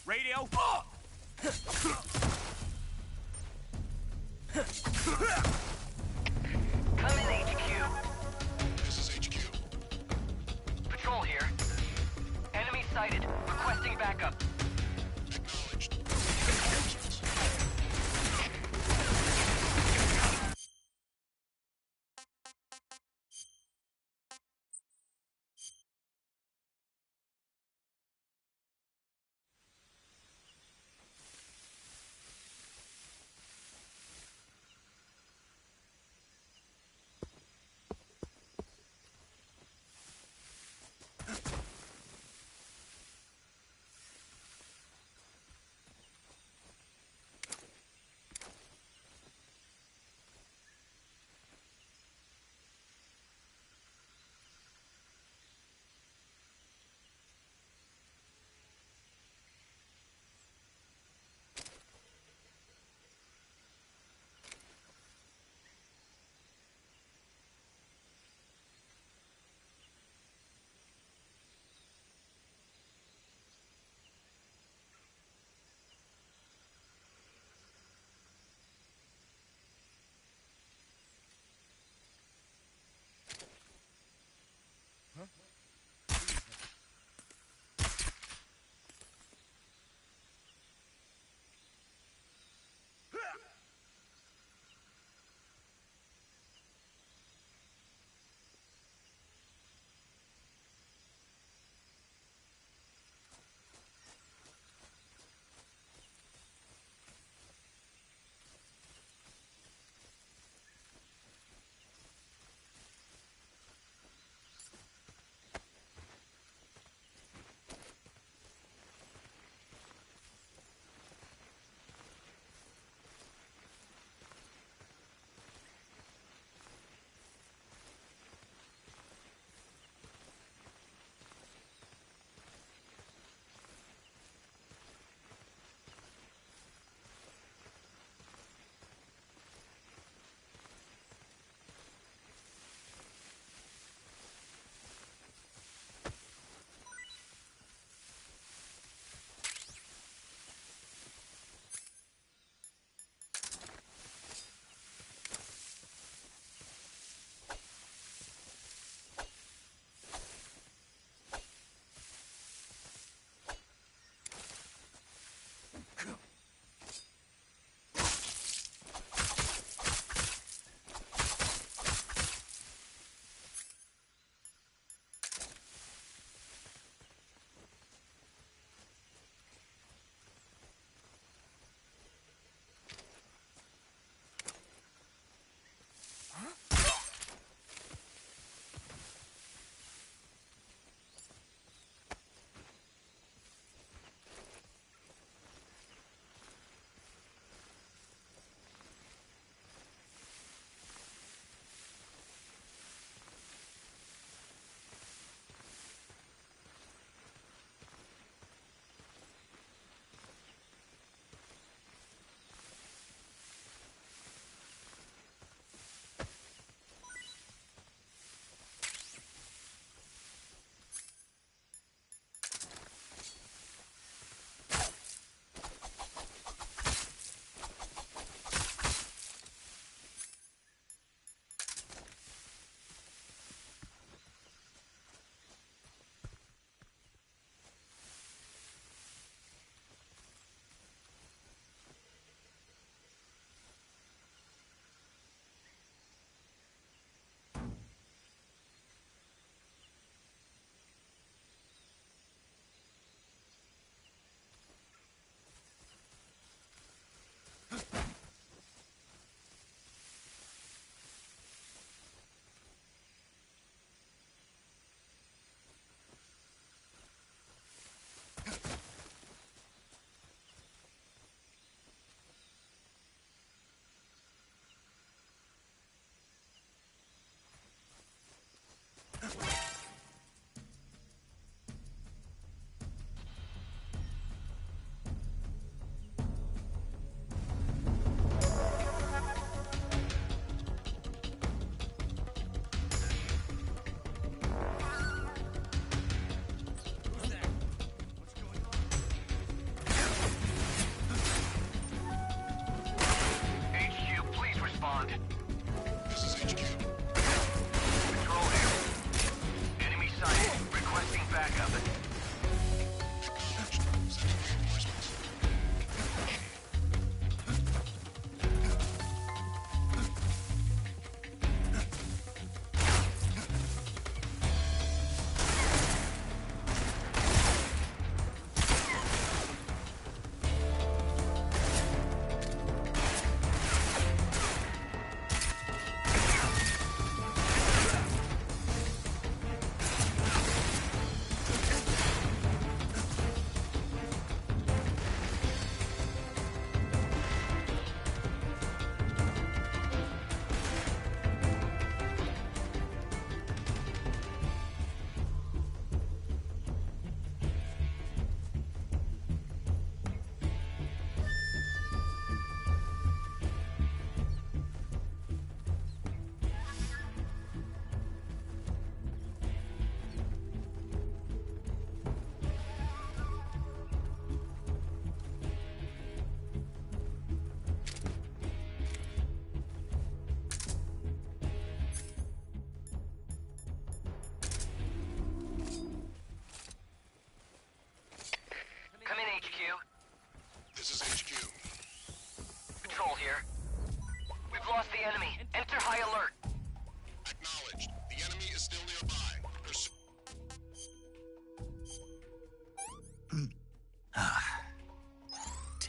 Radio? Come in, HQ. This is HQ. Patrol here. Enemy sighted. Requesting backup. Acknowledged. Reinforcements.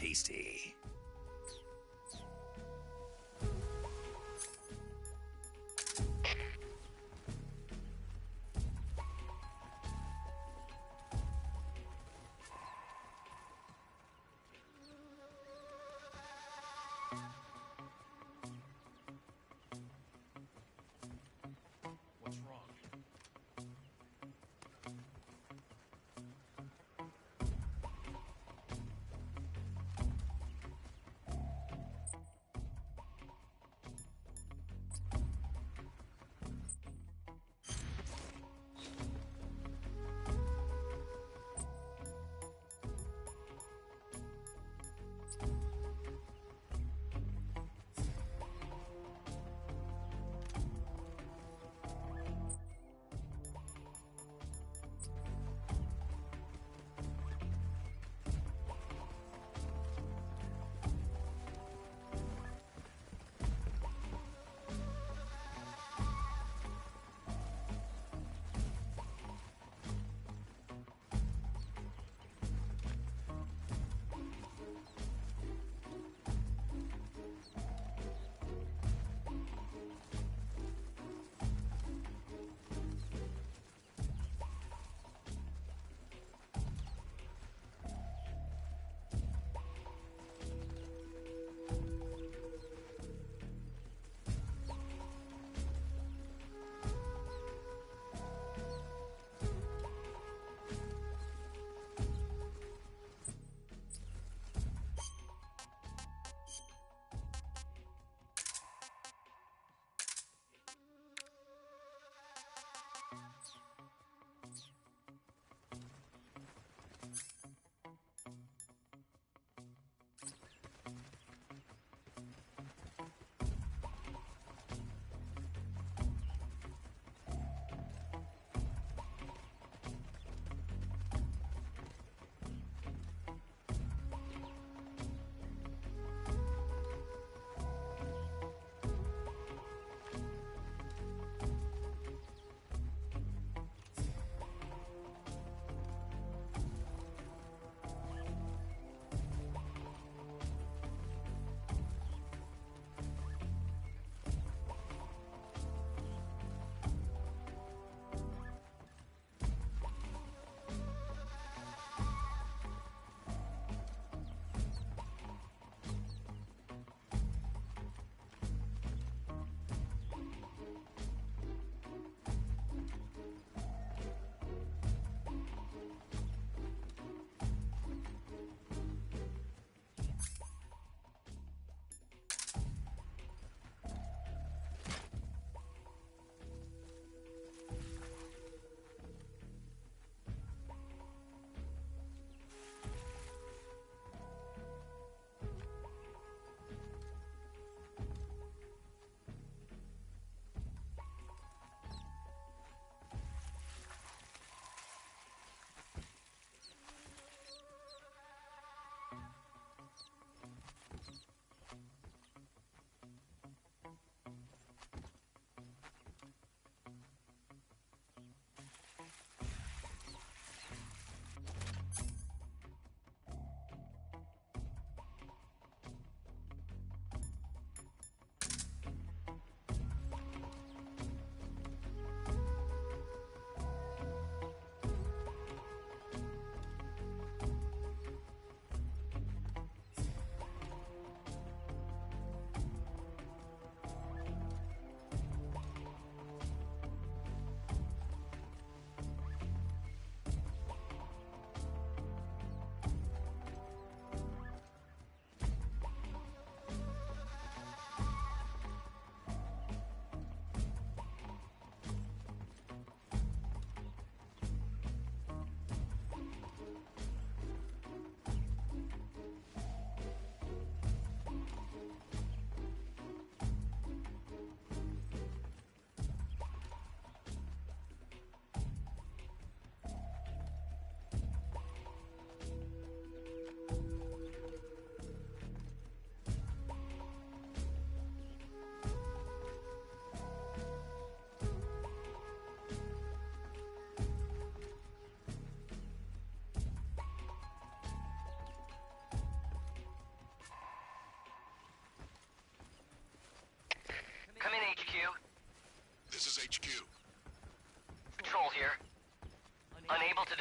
tasty. What's wrong?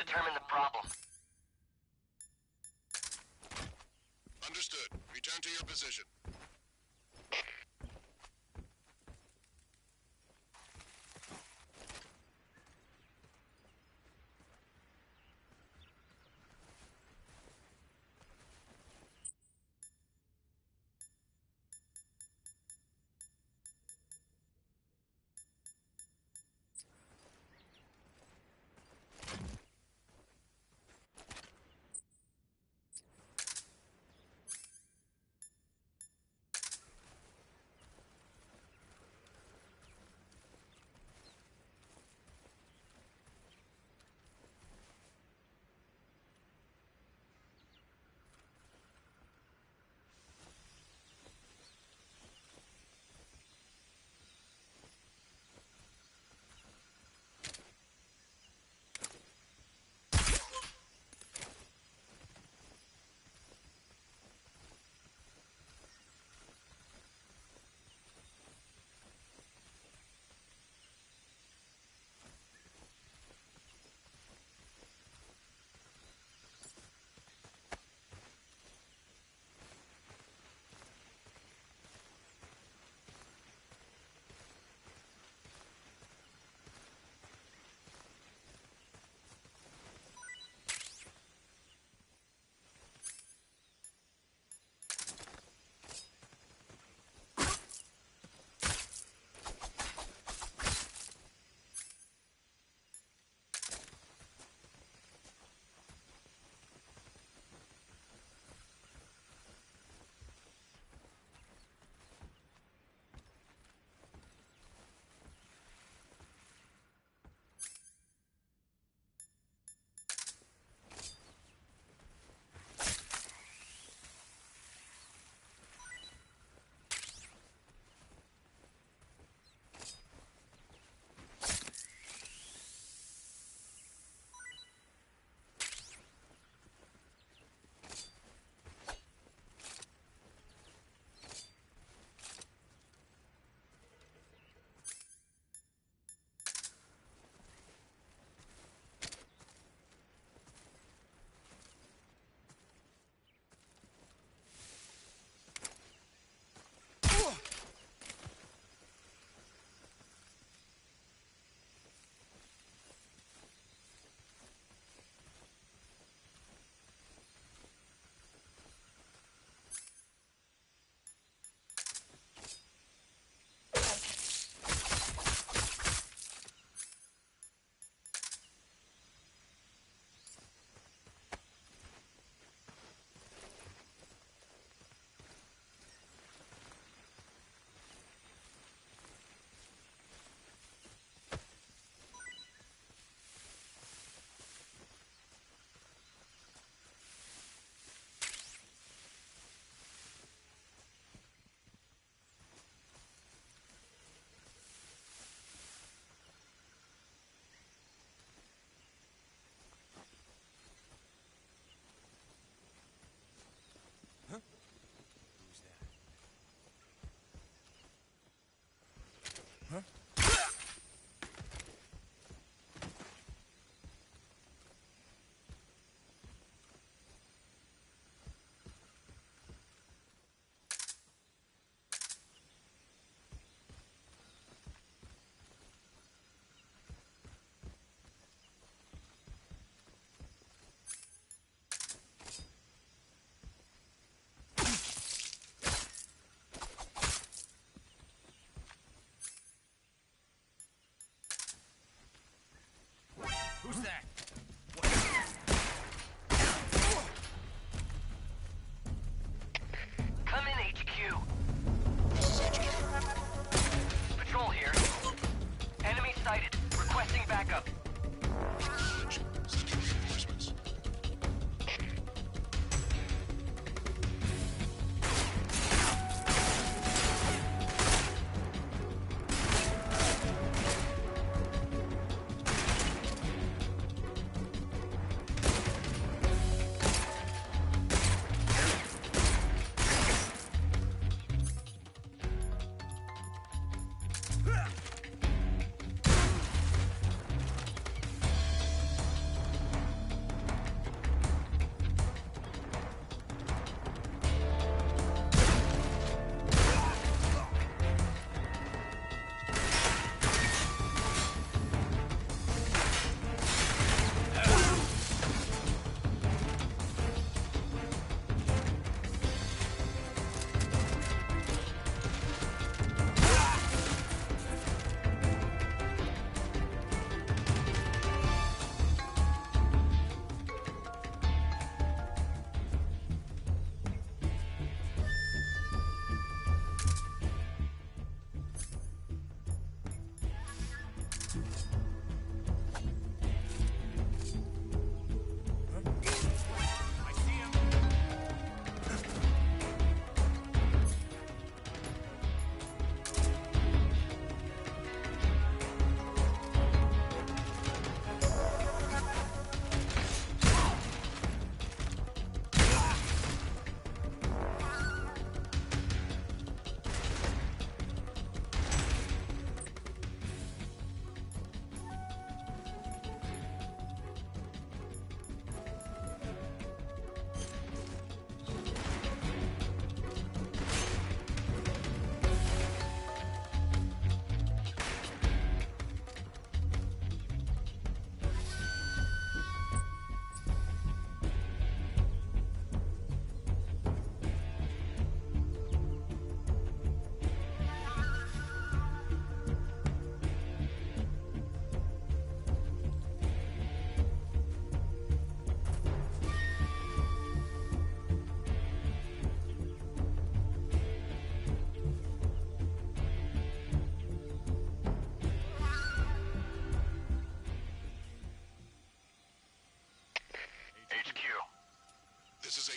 determine the problem. Understood. Return to your position.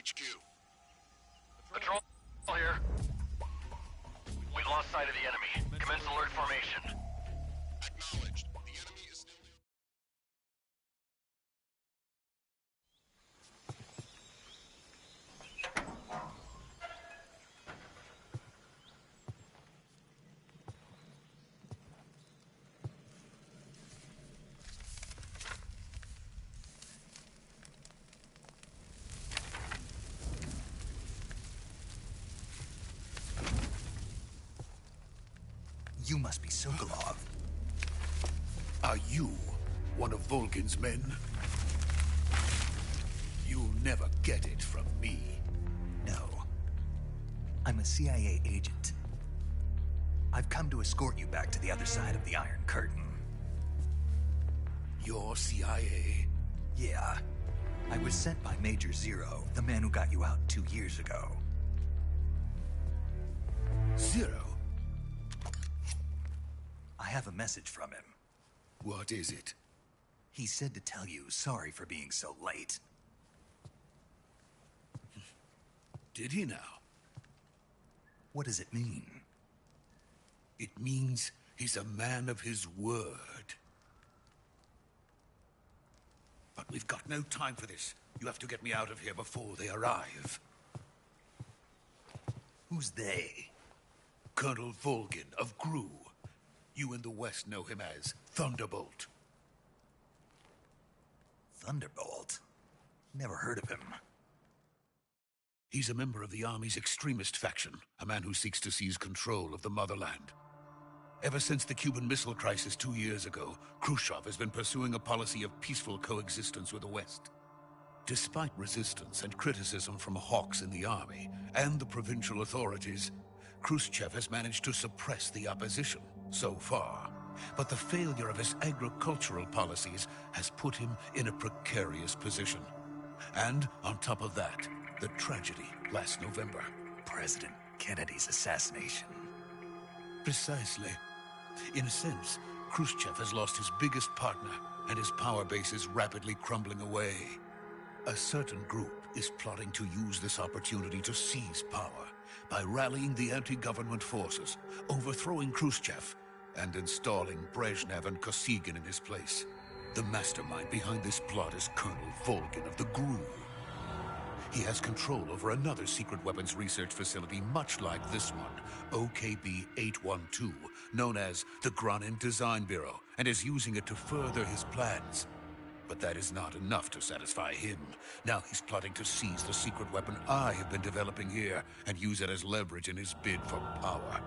HQ. Patrol here. We've lost sight of the enemy. Commence alert formation. Acknowledged. The enemy is still near. You must be Sokolov. Are you one of Volgin's men? You'll never get it from me. No. I'm a CIA agent. I've come to escort you back to the other side of the Iron Curtain. You're CIA? Yeah. I was sent by Major Zero, the man who got you out 2 years ago. Zero? I have a message from him. What is it? He said to tell you sorry for being so late. Did he now? What does it mean? It means he's a man of his word. But we've got no time for this. You have to get me out of here before they arrive. Who's they? Colonel Volgin of GRU. You in the West know him as Thunderbolt. Thunderbolt? Never heard of him. He's a member of the Army's extremist faction, a man who seeks to seize control of the motherland. Ever since the Cuban Missile Crisis 2 years ago, Khrushchev has been pursuing a policy of peaceful coexistence with the West. Despite resistance and criticism from hawks in the Army and the provincial authorities, Khrushchev has managed to suppress the opposition so far. But the failure of his agricultural policies has put him in a precarious position. And on top of that, the tragedy last November. President Kennedy's assassination. Precisely. In a sense, Khrushchev has lost his biggest partner, and his power base is rapidly crumbling away. A certain group is plotting to use this opportunity to seize power by rallying the anti-government forces, overthrowing Khrushchev, and installing Brezhnev and Kosygin in his place. The mastermind behind this plot is Colonel Volgin of the GRU. He has control over another secret weapons research facility much like this one, OKB-812, known as the Granin Design Bureau, and is using it to further his plans. But that is not enough to satisfy him. Now he's plotting to seize the secret weapon I have been developing here and use it as leverage in his bid for power.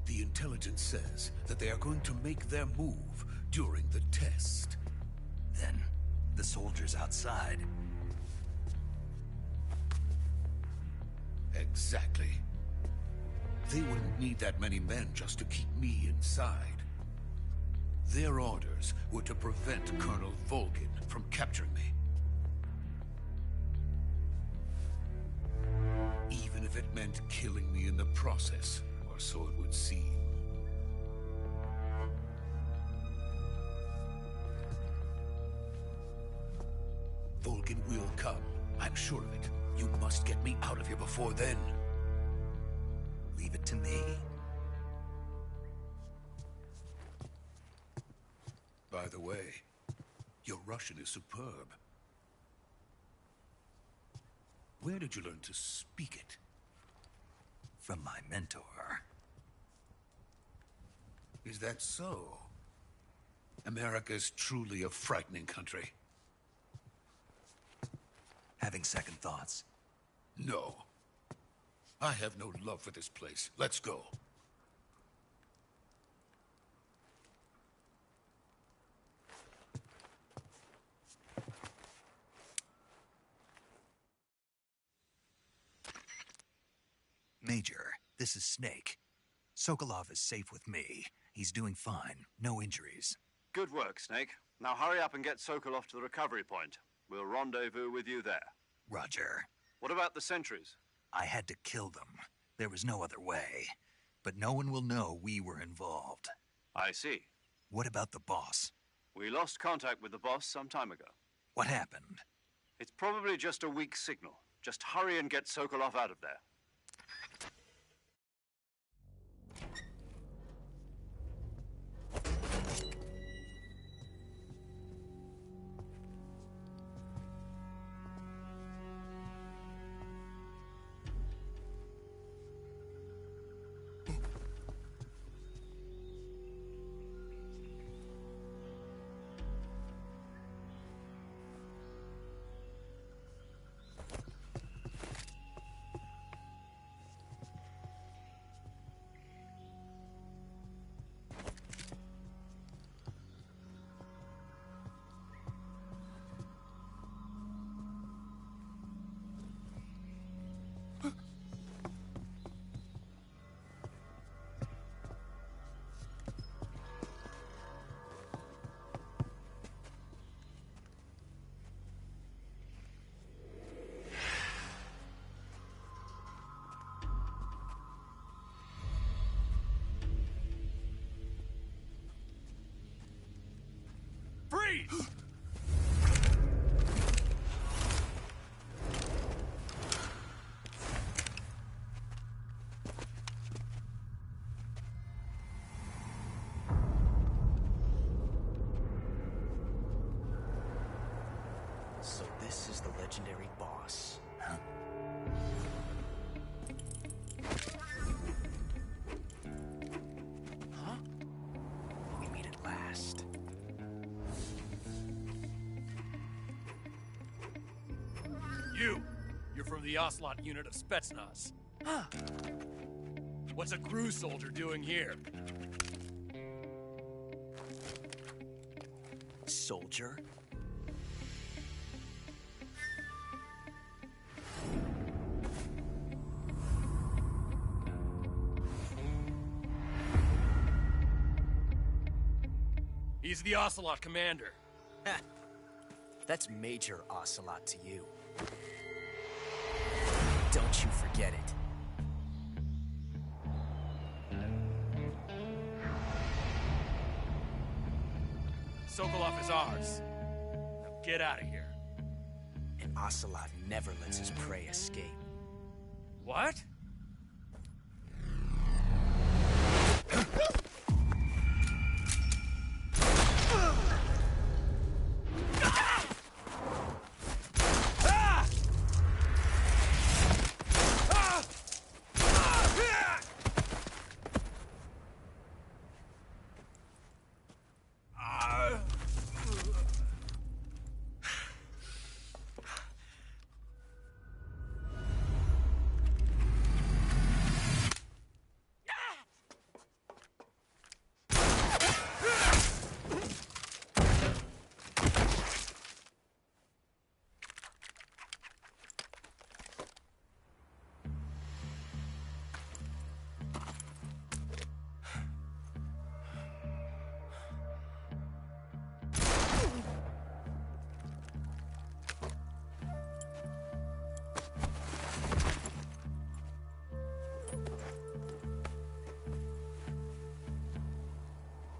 The intelligence says that they are going to make their move during the test. Then, the soldiers outside. Exactly. They wouldn't need that many men just to keep me inside. Their orders were to prevent Colonel Volgin from capturing me. Even if it meant killing me in the process, or so it would seem. Volgin will come, I'm sure of it. You must get me out of here before then. Leave it to me. By the way, your Russian is superb. Where did you learn to speak it? From my mentor. Is that so? America is truly a frightening country. Having second thoughts? No. I have no love for this place. Let's go. Major, this is Snake. Sokolov is safe with me. He's doing fine. No injuries. Good work, Snake. Now hurry up and get Sokolov to the recovery point. We'll rendezvous with you there. Roger. What about the sentries? I had to kill them. There was no other way. but no one will know we were involved. I see. What about the boss? We lost contact with the boss some time ago. What happened? It's probably just a weak signal. Just hurry and get Sokolov out of there. Freeze! So this is the legendary boss. Huh? Huh? We meet at last. You're from the Ocelot unit of Spetsnaz. Huh. What's a crew soldier doing here? Soldier? He's the Ocelot commander. Ha. That's Major Ocelot to you. Don't you forget it. Sokolov is ours. Now get out of here. And Ocelot never lets his prey escape. What?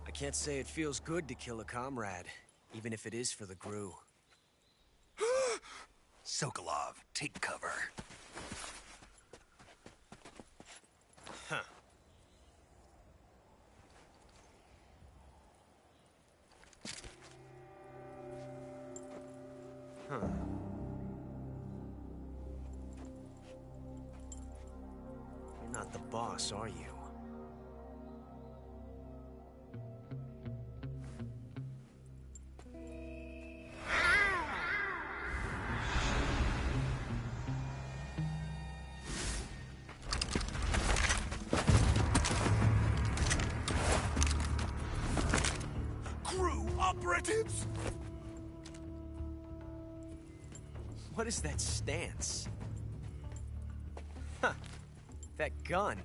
I can't say it feels good to kill a comrade, even if it is for the GRU. Sokolov, take cover. Huh. Huh. You're not the boss, are you? Operatives? What is that stance? Huh. That gun.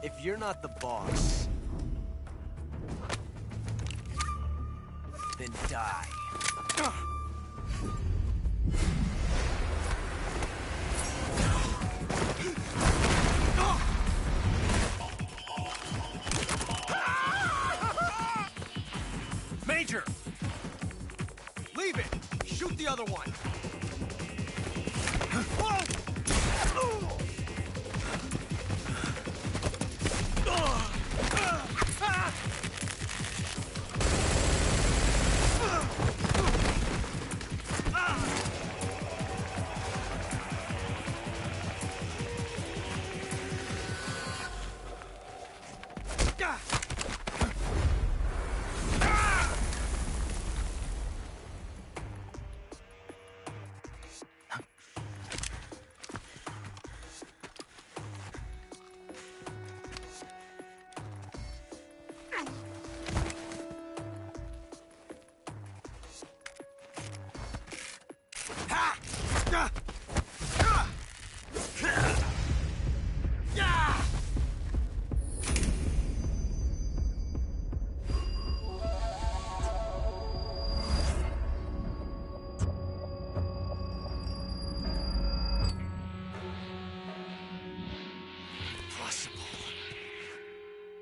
If you're not the boss, then die. another one!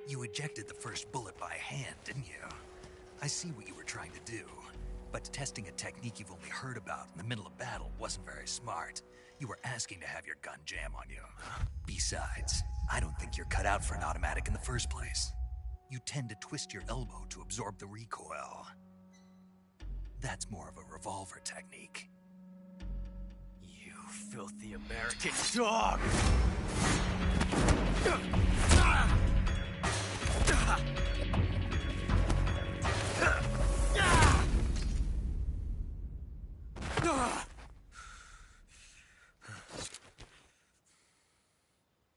You ejected the first bullet by hand, didn't you? I see what you were trying to do, but testing a technique you've only heard about in the middle of battle wasn't very smart. You were asking to have your gun jam on you. Besides, I don't think you're cut out for an automatic in the first place. You tend to twist your elbow to absorb the recoil. That's more of a revolver technique. You filthy American dog!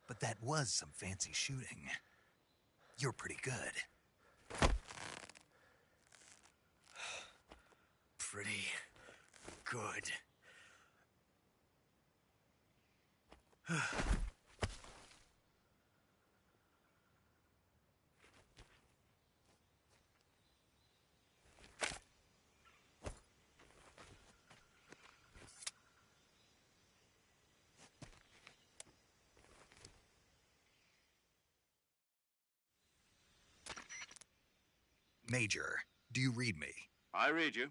But that was some fancy shooting. You're pretty good. Pretty good. Major, do you read me? I read you.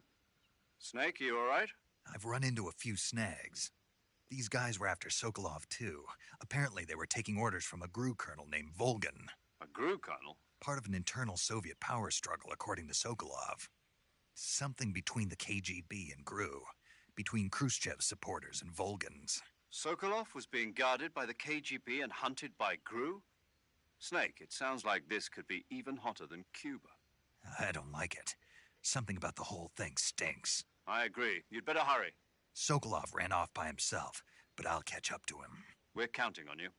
Snake, you all right? I've run into a few snags. These guys were after Sokolov, too. Apparently they were taking orders from a GRU colonel named Volgan. A GRU colonel? Part of an internal Soviet power struggle, according to Sokolov. Something between the KGB and GRU. Between Khrushchev's supporters and Volgan's. Sokolov was being guarded by the KGB and hunted by GRU? Snake, it sounds like this could be even hotter than Cuba. I don't like it. Something about the whole thing stinks. I agree. You'd better hurry. Sokolov ran off by himself, but I'll catch up to him. We're counting on you.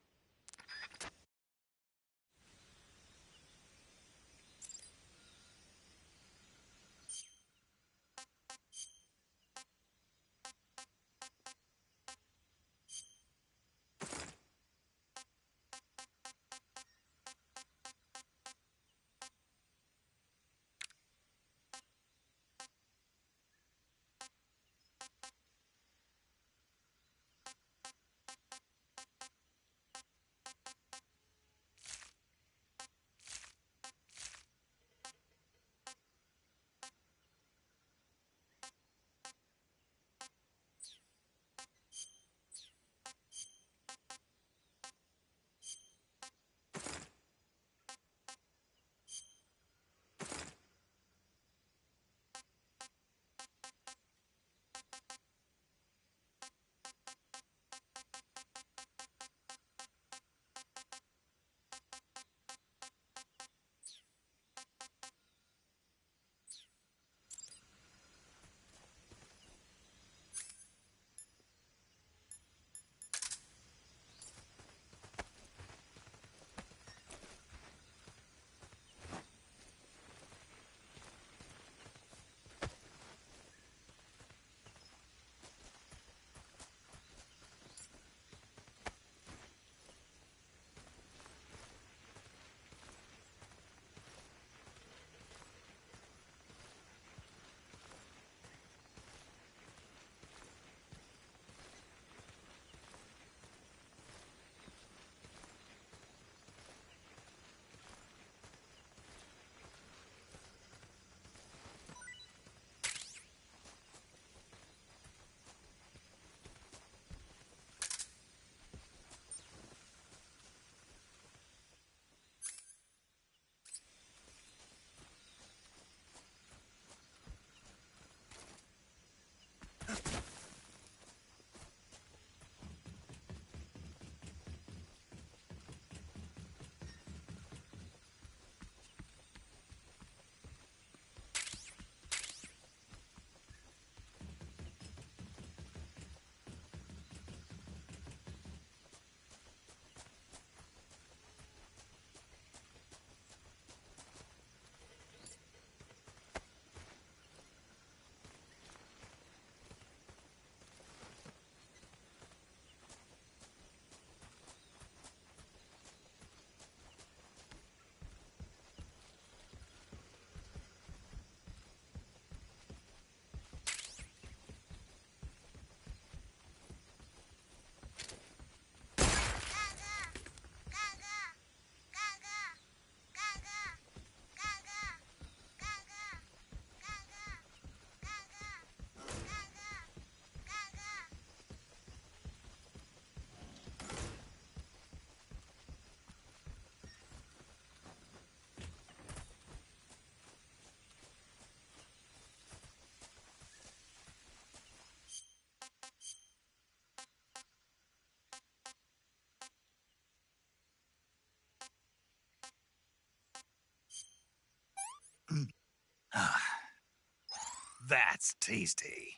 That's tasty.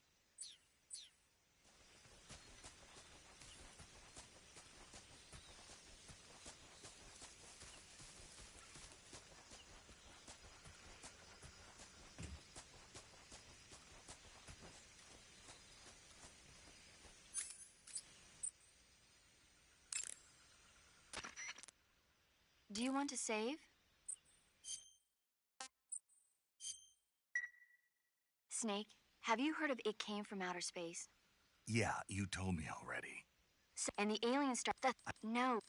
Do you want to save? Snake, have you heard of It Came from Outer Space? Yeah, you told me already. And the alien star... No.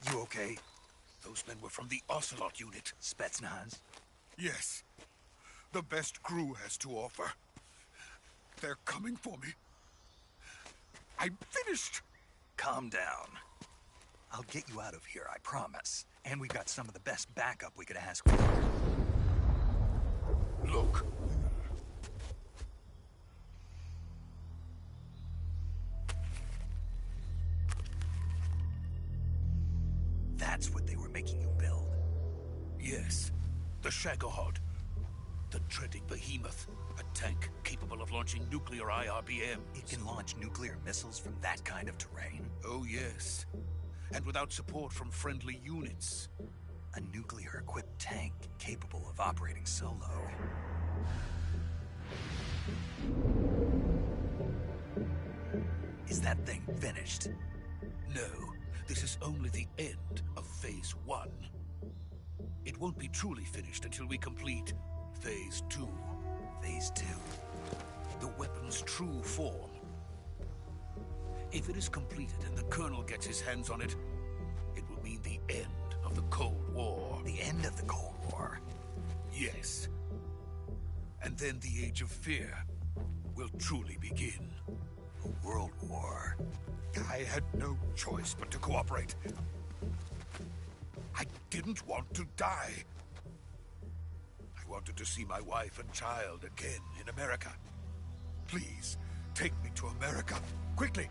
You okay? Those men were from the Ocelot unit. Spetsnaz? Yes. The best crew has to offer. They're coming for me. I'm finished. Calm down. I'll get you out of here, I promise. And we've got some of the best backup we could ask for. Look. That's what they were making you build? Yes. The Shagohod. The dreaded behemoth. A tank capable of launching nuclear IRBM. It can launch nuclear missiles from that kind of terrain? Oh, yes. And without support from friendly units. A nuclear-equipped tank capable of operating solo. Is that thing finished? No. This is only the end of Phase 1. It won't be truly finished until we complete Phase 2. Phase 2? The weapon's true form. If it is completed and the Colonel gets his hands on it, it will mean the end of the Cold War. The end of the Cold War? Yes. And then the Age of Fear will truly begin. A world war? I had no choice but to cooperate. I didn't want to die. I wanted to see my wife and child again in America. Please, take me to America, quickly.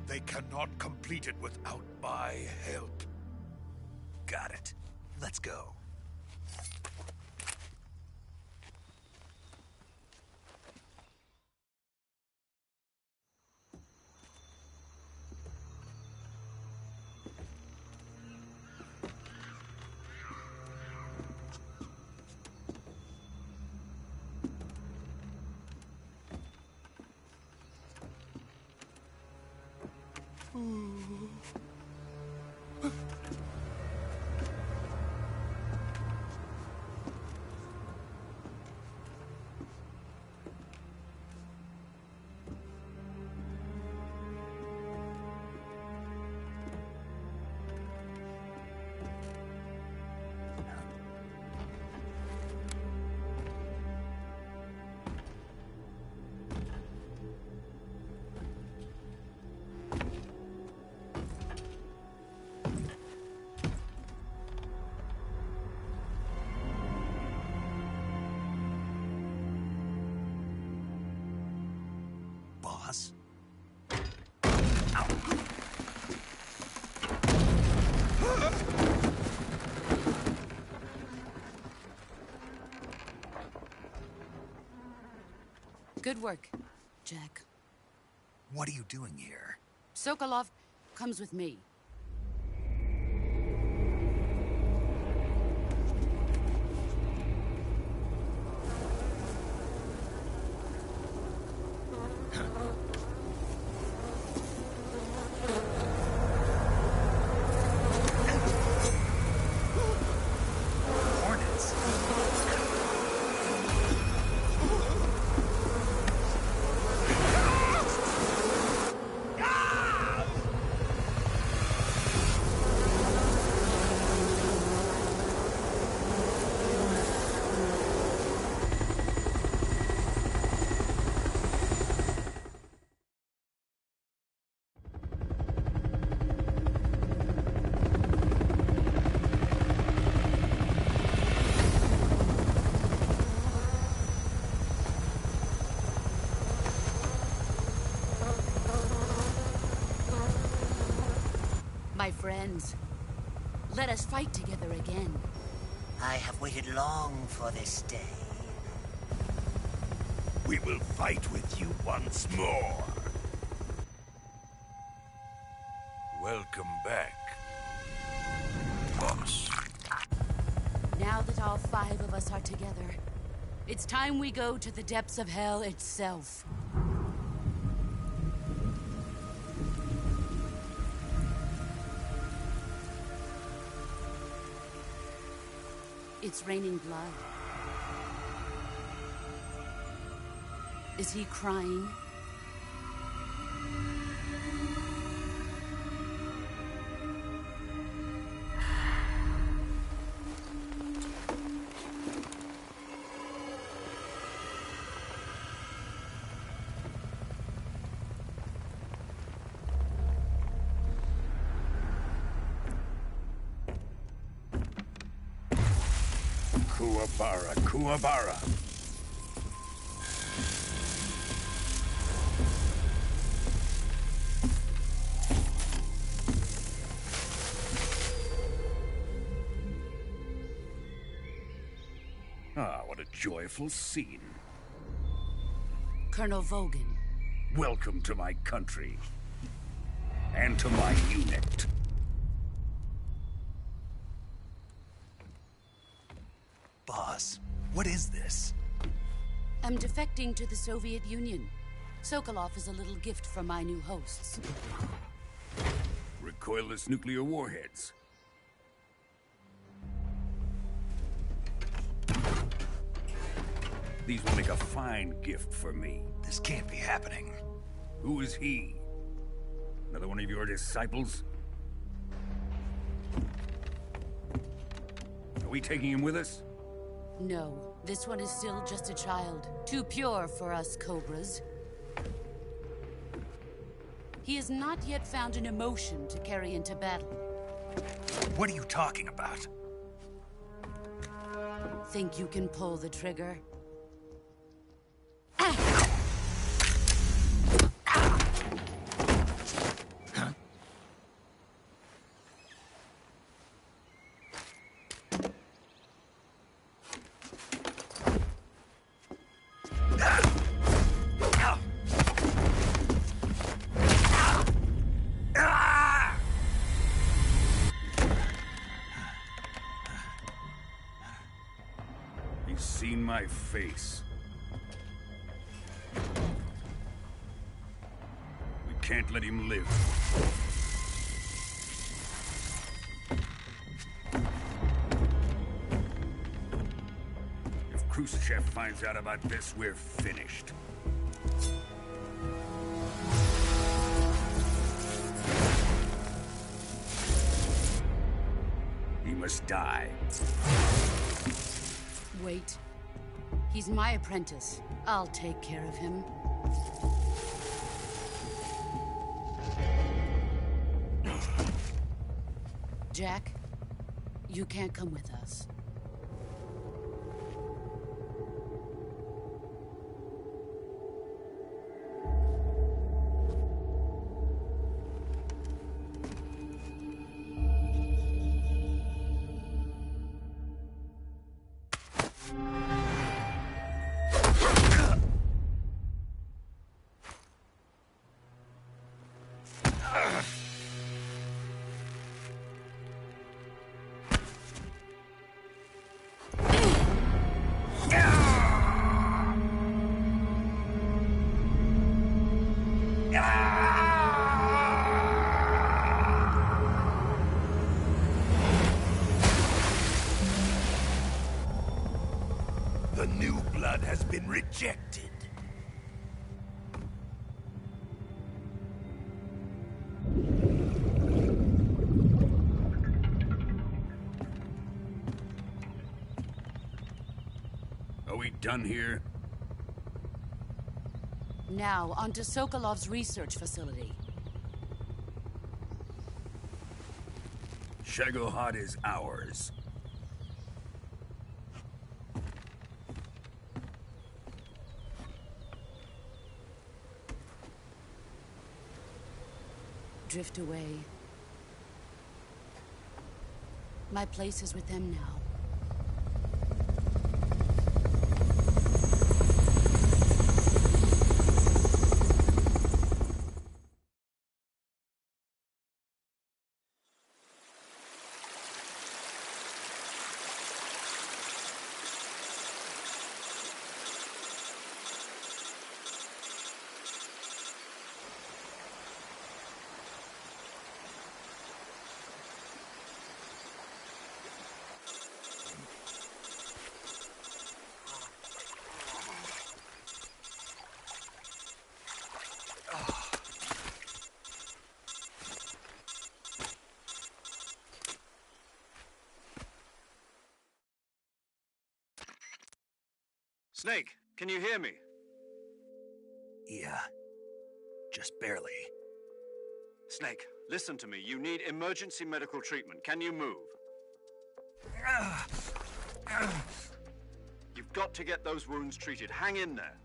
They cannot complete it without my help. Got it. Let's go. Boss? Ow. Good work, Jack. What are you doing here? Sokolov comes with me. My friends, let us fight together again. I have waited long for this day. We will fight with you once more. Welcome back, boss. Now that all 5 of us are together, it's time we go to the depths of hell itself. It's raining blood. Is he crying? Kuwabara, Kuwabara. Ah, what a joyful scene. Colonel Vogan. Welcome to my country. And to my unit. Boss, what is this? I'm defecting to the Soviet Union. Sokolov is a little gift from my new hosts. Recoilless nuclear warheads. These will make a fine gift for me. This can't be happening. Who is he? Another one of your disciples? Are we taking him with us? No, this one is still just a child. Too pure for us Cobras. He has not yet found an emotion to carry into battle. What are you talking about? Think you can pull the trigger? He's seen my face. We can't let him live. If Khrushchev finds out about this, we're finished. He must die. Wait. He's my apprentice. I'll take care of him. Jack, you can't come with us. The new blood has been rejected. Are we done here? Now, onto Sokolov's research facility. Shagohod is ours. Drift away. My place is with them now. Snake, can you hear me? Yeah. Just barely. Snake, listen to me. You need emergency medical treatment. Can you move? You've got to get those wounds treated. Hang in there.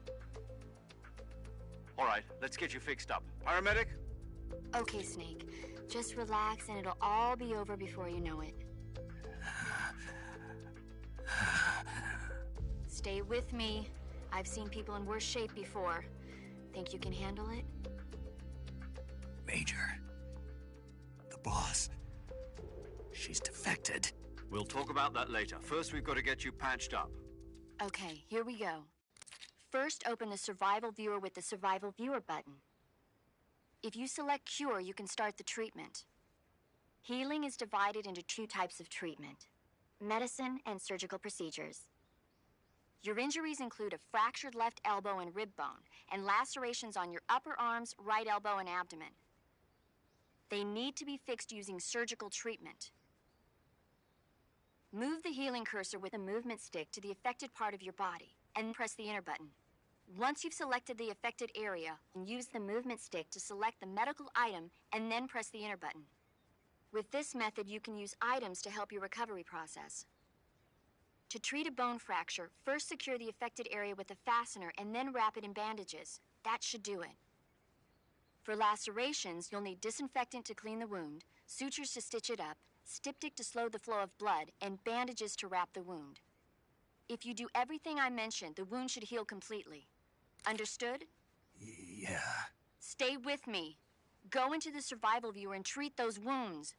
All right, let's get you fixed up. Paramedic? Okay, Snake. Just relax and it'll all be over before you know it. Stay with me. I've seen people in worse shape before. Think you can handle it? Major. The boss. She's defected. We'll talk about that later. First, we've got to get you patched up. Okay, here we go. First, open the Survival Viewer with the Survival Viewer button. If you select Cure, you can start the treatment. Healing is divided into two types of treatment: medicine and surgical procedures. Your injuries include a fractured left elbow and rib bone, and lacerations on your upper arms, right elbow, and abdomen. They need to be fixed using surgical treatment. Move the healing cursor with a movement stick to the affected part of your body, and press the enter button. Once you've selected the affected area, use the movement stick to select the medical item, and then press the enter button. With this method, you can use items to help your recovery process. To treat a bone fracture, first secure the affected area with a fastener and then wrap it in bandages. That should do it. For lacerations, you'll need disinfectant to clean the wound, sutures to stitch it up, styptic to slow the flow of blood, and bandages to wrap the wound. If you do everything I mentioned, the wound should heal completely. Understood? Yeah. Stay with me. Go into the Survival Viewer and treat those wounds.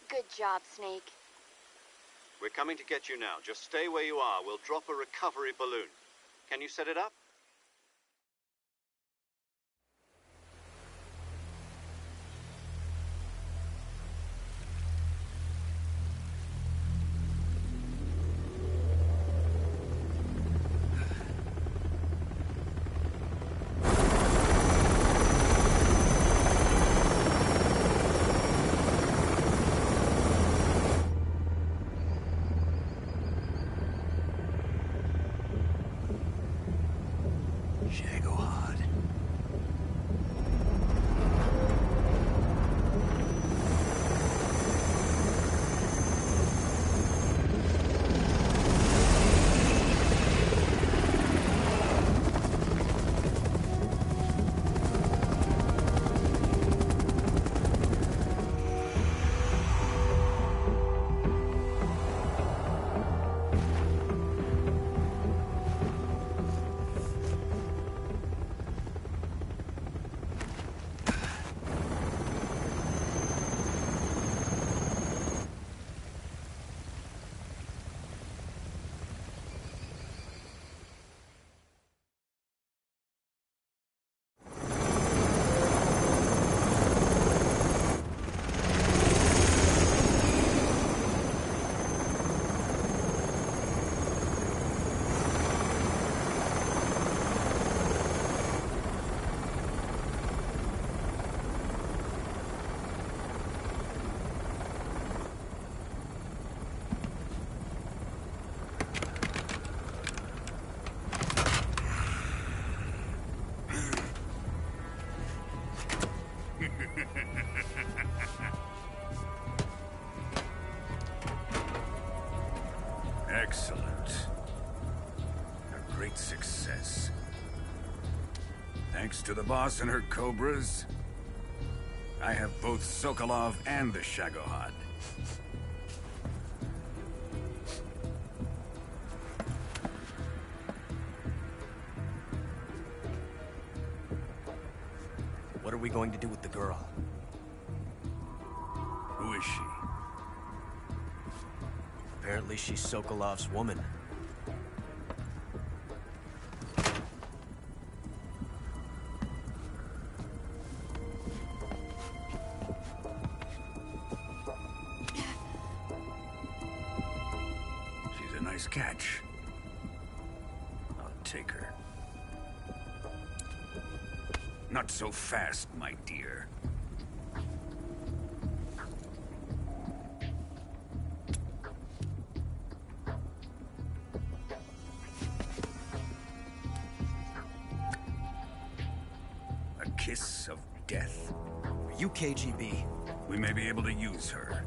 Good job, Snake. We're coming to get you now. Just stay where you are. We'll drop a recovery balloon. Can you set it up? Excellent. A great success. Thanks to the boss and her cobras, I have both Sokolov and the Shagohod. What are we going to do with the girl? Who is she? Apparently she's Sokolov's woman. She's a nice catch. I'll take her. Not so fast, my dear. A kiss of death? Are you KGB? We may be able to use her.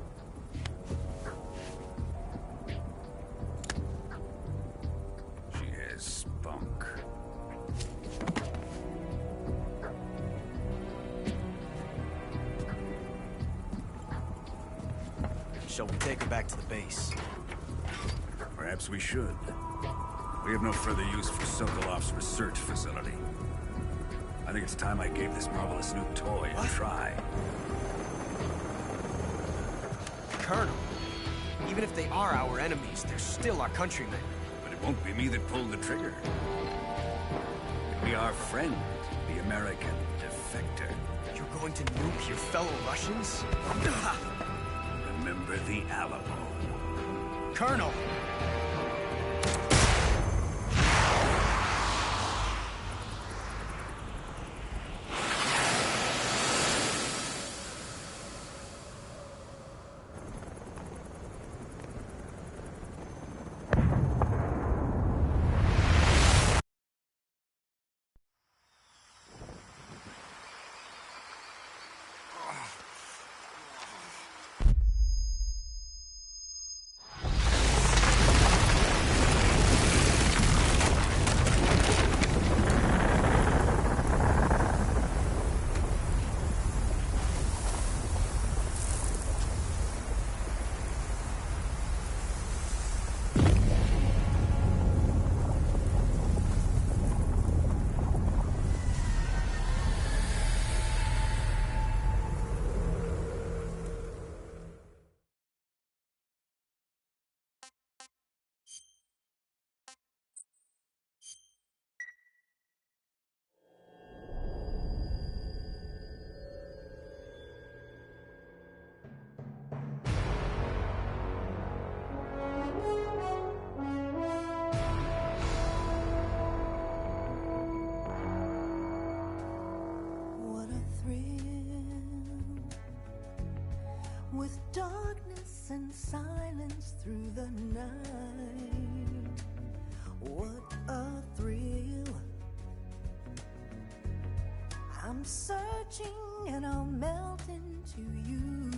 She has spunk. Shall we take her back to the base? Perhaps we should. We have no further use for Sokolov's research facility. I think it's time I gave this marvelous new toy a try. Colonel, even if they are our enemies, they're still our countrymen. But it won't be me that pulled the trigger. It'll be our friend, the American defector. You're going to nuke your fellow Russians? Remember the Alamo. Colonel! With darkness and silence through the night, what a thrill. I'm searching and I'll melt into you.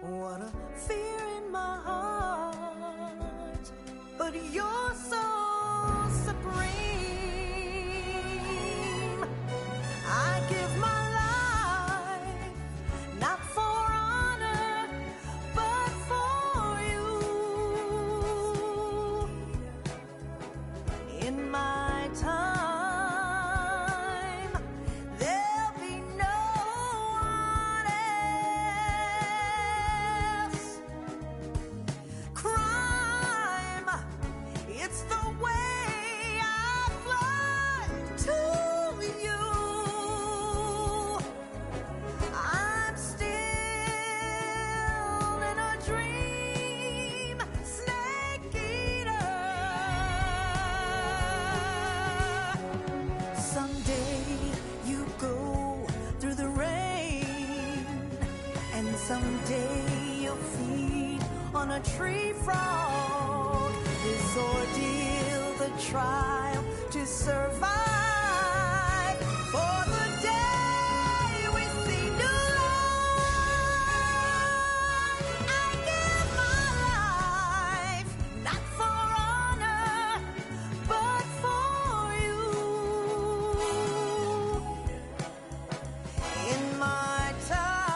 What a fear in my heart, but you're so supreme. I give my not for honor, but for you. In my time, there'll be no one else. Crime, it's the way I fly to you. Someday you'll feed on a tree frog. This ordeal, the trial to survive. For the day we see new life, I give my life, not for honor, but for you. In my time,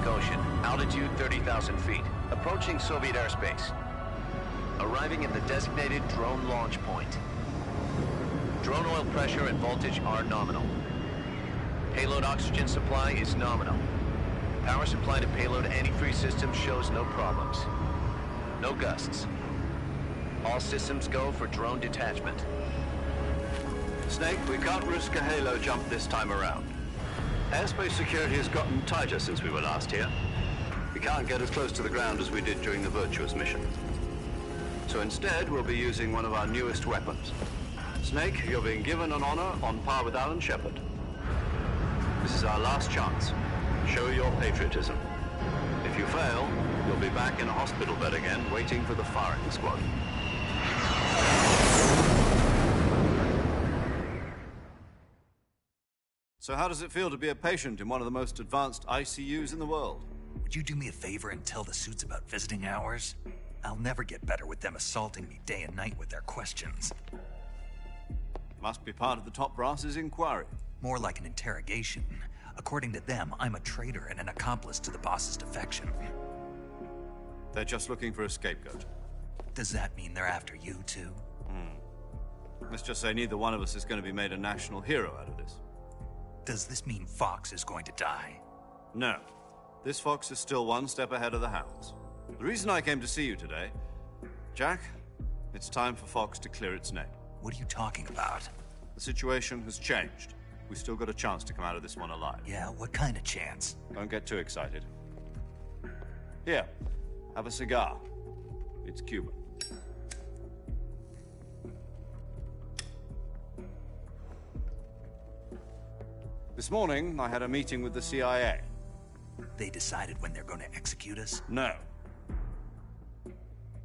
Ocean, altitude 30,000 feet, approaching Soviet airspace. Arriving at the designated drone launch point. Drone oil pressure and voltage are nominal. Payload oxygen supply is nominal. Power supply to payload antifreeze systems shows no problems. No gusts. All systems go for drone detachment. Snake, we can't risk a halo jump this time around. Airspace security has gotten tighter since we were last here. We can't get as close to the ground as we did during the Virtuous mission. So instead, we'll be using one of our newest weapons. Snake, you're being given an honor on par with Alan Shepard. This is our last chance. Show your patriotism. If you fail, you'll be back in a hospital bed again, waiting for the firing squad. So how does it feel to be a patient in one of the most advanced ICUs in the world? Would you do me a favor and tell the suits about visiting hours? I'll never get better with them assaulting me day and night with their questions. Must be part of the top brass's inquiry. More like an interrogation. According to them, I'm a traitor and an accomplice to the boss's defection. They're just looking for a scapegoat. Does that mean they're after you, too? Let's just say neither one of us is going to be made a national hero out of this. Does this mean Fox is going to die? No. This Fox is still one step ahead of the Hounds. The reason I came to see you today... Jack, it's time for Fox to clear its name. What are you talking about? The situation has changed. We've still got a chance to come out of this one alive. Yeah, what kind of chance? Don't get too excited. Here, have a cigar. It's Cuban. This morning, I had a meeting with the CIA. They decided when they're going to execute us? No.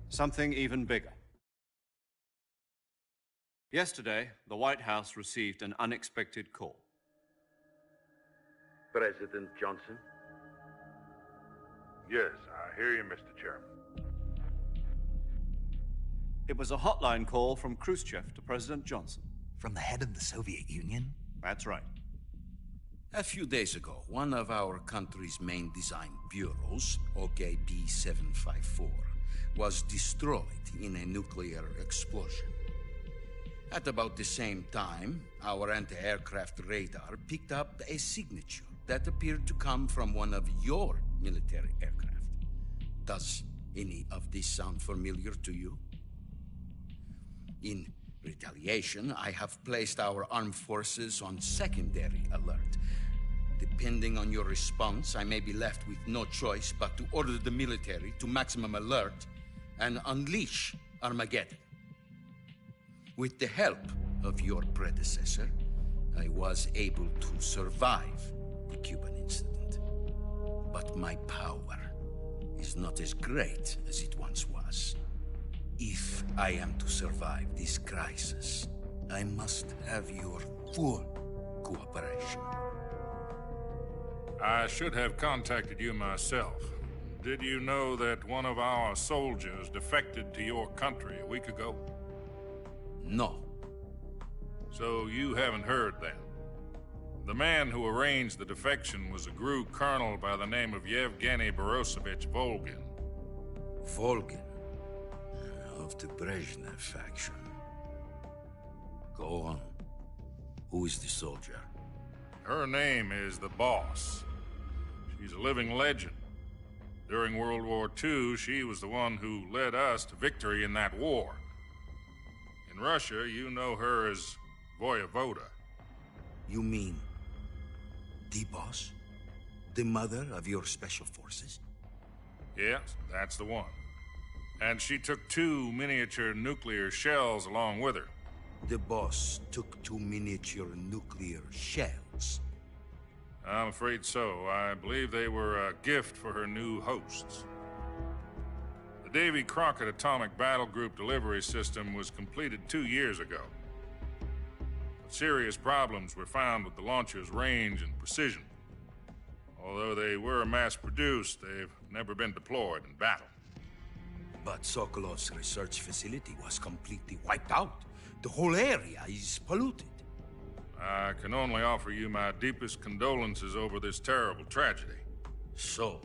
Something even bigger. Yesterday, the White House received an unexpected call. President Johnson? Yes, I hear you, Mr. Chairman. It was a hotline call from Khrushchev to President Johnson. From the head of the Soviet Union? That's right. A few days ago, one of our country's main design bureaus, OKB 754, was destroyed in a nuclear explosion. At about the same time, our anti-aircraft radar picked up a signature that appeared to come from one of your military aircraft. Does any of this sound familiar to you? In retaliation, I have placed our armed forces on secondary alert. Depending on your response, I may be left with no choice but to order the military to maximum alert and unleash Armageddon. With the help of your predecessor, I was able to survive the Cuban incident. But my power is not as great as it once was. If I am to survive this crisis, I must have your full cooperation. I should have contacted you myself. Did you know that one of our soldiers defected to your country a week ago? No. So you haven't heard then. The man who arranged the defection was a GRU colonel by the name of Yevgeny Borosovich Volgin. Volgin? Of the Brezhnev faction. Go on. Who is the soldier? Her name is the Boss. She's a living legend. During World War II, she was the one who led us to victory in that war. In Russia, you know her as Voyevoda. You mean the Boss? The mother of your special forces? Yes, that's the one. And she took 2 miniature nuclear shells along with her. The Boss took 2 miniature nuclear shells? I'm afraid so. I believe they were a gift for her new hosts. The Davy Crockett Atomic Battle Group delivery system was completed 2 years ago. But serious problems were found with the launcher's range and precision. Although they were mass-produced, they've never been deployed in battle. But Sokolov's research facility was completely wiped out. The whole area is polluted. I can only offer you my deepest condolences over this terrible tragedy. So,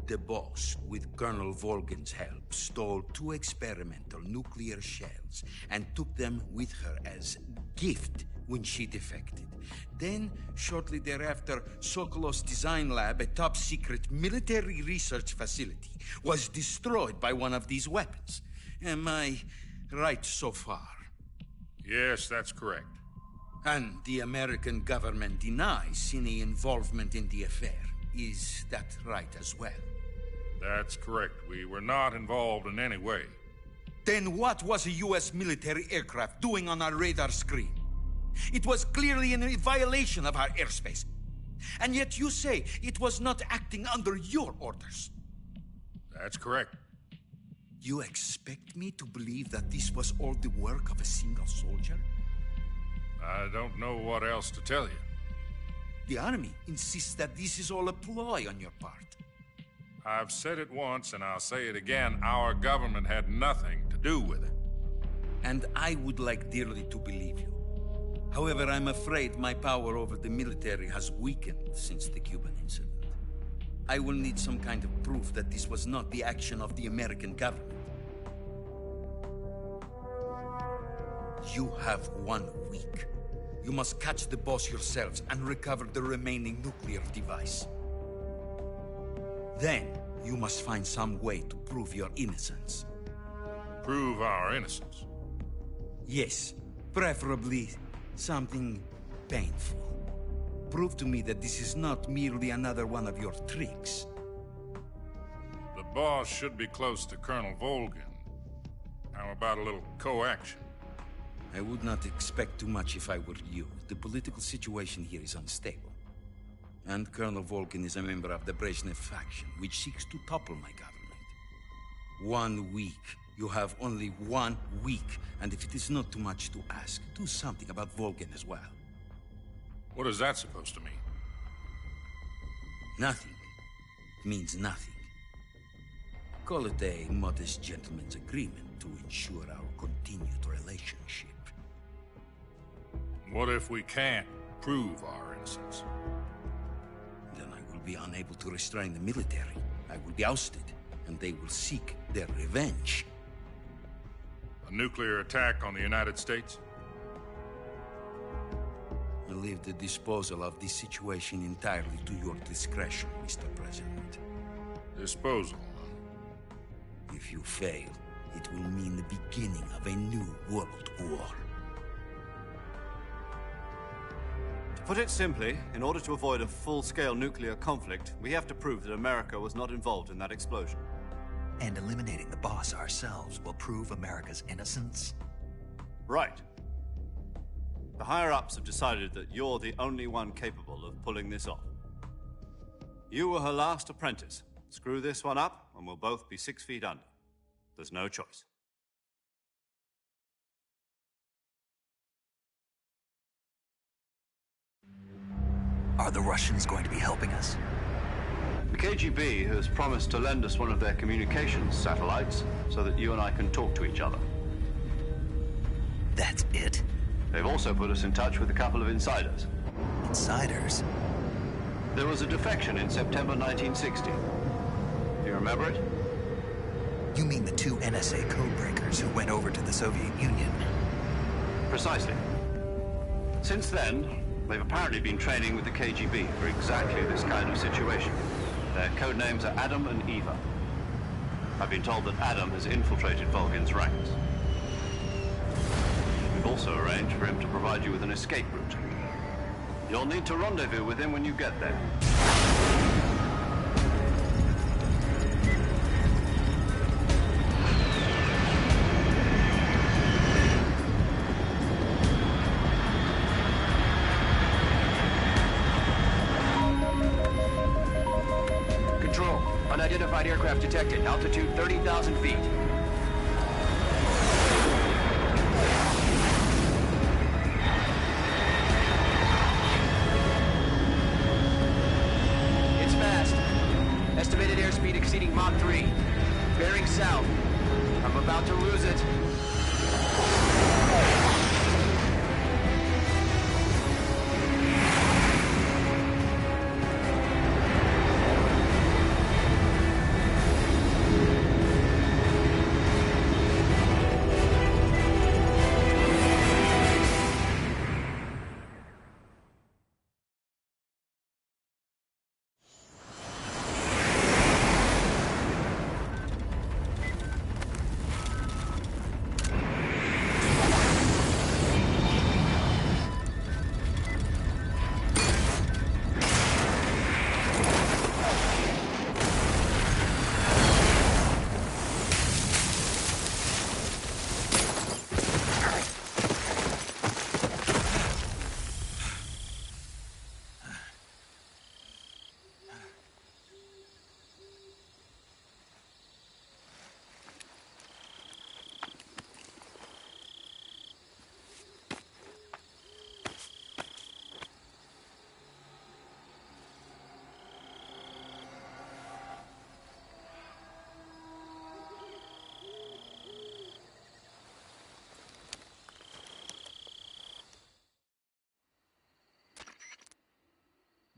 the Boss, with Colonel Volgin's help, stole 2 experimental nuclear shells and took them with her as gift when she defected. Then, shortly thereafter, Sokolov's design lab, a top-secret military research facility, was destroyed by one of these weapons. Am I right so far? Yes, that's correct. And the American government denies any involvement in the affair. Is that right as well? That's correct. We were not involved in any way. Then what was a U.S. military aircraft doing on our radar screen? It was clearly in violation of our airspace. And yet you say it was not acting under your orders. That's correct. You expect me to believe that this was all the work of a single soldier? I don't know what else to tell you. The army insists that this is all a ploy on your part. I've said it once, and I'll say it again. Our government had nothing to do with it. And I would like dearly to believe you. However, I'm afraid my power over the military has weakened since the Cuban incident. I will need some kind of proof that this was not the action of the American government. You have 1 week. You must catch the boss yourselves and recover the remaining nuclear device. Then, you must find some way to prove your innocence. Prove our innocence? Yes, preferably something painful. Prove to me that this is not merely another one of your tricks. The boss should be close to Colonel Volgin. How about a little co-action? I would not expect too much if I were you. The political situation here is unstable. And Colonel Volgin is a member of the Brezhnev faction, which seeks to topple my government. 1 week. You have only 1 week. And if it is not too much to ask, do something about Volgin as well. What is that supposed to mean? Nothing. It means nothing. Call it a modest gentleman's agreement to ensure our continued relationship. What if we can't prove our innocence? Then I will be unable to restrain the military. I will be ousted, and they will seek their revenge. A nuclear attack on the United States? I leave the disposal of this situation entirely to your discretion, Mr. President. Disposal? If you fail, it will mean the beginning of a new world war. To put it simply, in order to avoid a full-scale nuclear conflict, we have to prove that America was not involved in that explosion. And eliminating the boss ourselves will prove America's innocence? Right. The higher-ups have decided that you're the only one capable of pulling this off. You were her last apprentice. Screw this one up, and we'll both be 6 feet under. There's no choice. Are the Russians going to be helping us? The KGB has promised to lend us one of their communications satellites so that you and I can talk to each other. That's it? They've also put us in touch with a couple of insiders. Insiders? There was a defection in September 1960. Do you remember it? You mean the 2 NSA codebreakers who went over to the Soviet Union? Precisely. Since then, they've apparently been training with the KGB for exactly this kind of situation. Their code names are Adam and Eva. I've been told that Adam has infiltrated Volgin's ranks. We've also arranged for him to provide you with an escape route. You'll need to rendezvous with him when you get there. Control, unidentified aircraft detected. Altitude 30,000 feet. It's fast. Estimated airspeed exceeding Mach 3. Bearing south. I'm about to lose it.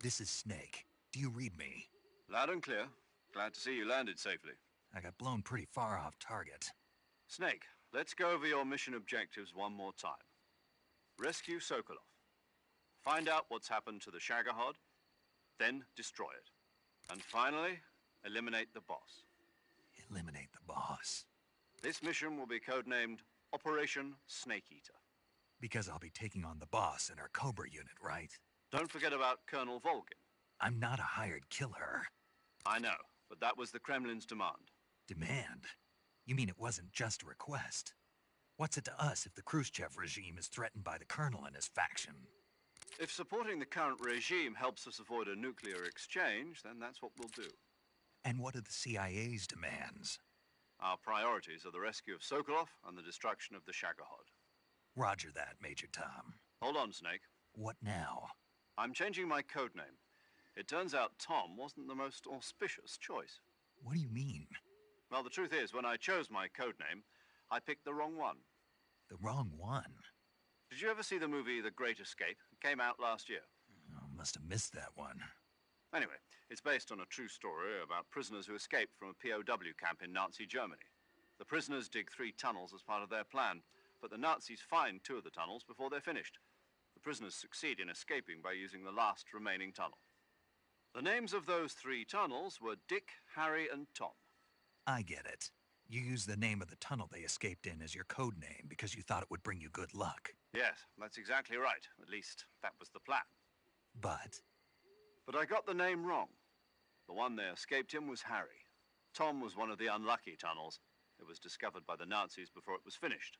This is Snake. Do you read me? Loud and clear. Glad to see you landed safely. I got blown pretty far off target. Snake, let's go over your mission objectives one more time. Rescue Sokolov. Find out what's happened to the Shagohod, then destroy it. And finally, eliminate the boss. Eliminate the boss. This mission will be codenamed Operation Snake Eater. Because I'll be taking on the boss in our Cobra unit, right? Don't forget about Colonel Volgin. I'm not a hired killer. I know, but that was the Kremlin's demand. Demand? You mean it wasn't just a request? What's it to us if the Khrushchev regime is threatened by the Colonel and his faction? If supporting the current regime helps us avoid a nuclear exchange, then that's what we'll do. And what are the CIA's demands? Our priorities are the rescue of Sokolov and the destruction of the Shagohod. Roger that, Major Tom. Hold on, Snake. What now? I'm changing my codename. It turns out Tom wasn't the most auspicious choice. What do you mean? Well, the truth is, when I chose my codename, I picked the wrong one. The wrong one? Did you ever see the movie The Great Escape? It came out last year. Oh, must have missed that one. Anyway, it's based on a true story about prisoners who escaped from a POW camp in Nazi Germany. The prisoners dig 3 tunnels as part of their plan, but the Nazis find 2 of the tunnels before they're finished. The prisoners succeed in escaping by using the last remaining tunnel. The names of those 3 tunnels were Dick, Harry, and Tom. I get it. You used the name of the tunnel they escaped in as your code name because you thought it would bring you good luck. Yes, that's exactly right. At least, that was the plan. But I got the name wrong. The one they escaped in was Harry. Tom was one of the unlucky tunnels. It was discovered by the Nazis before it was finished.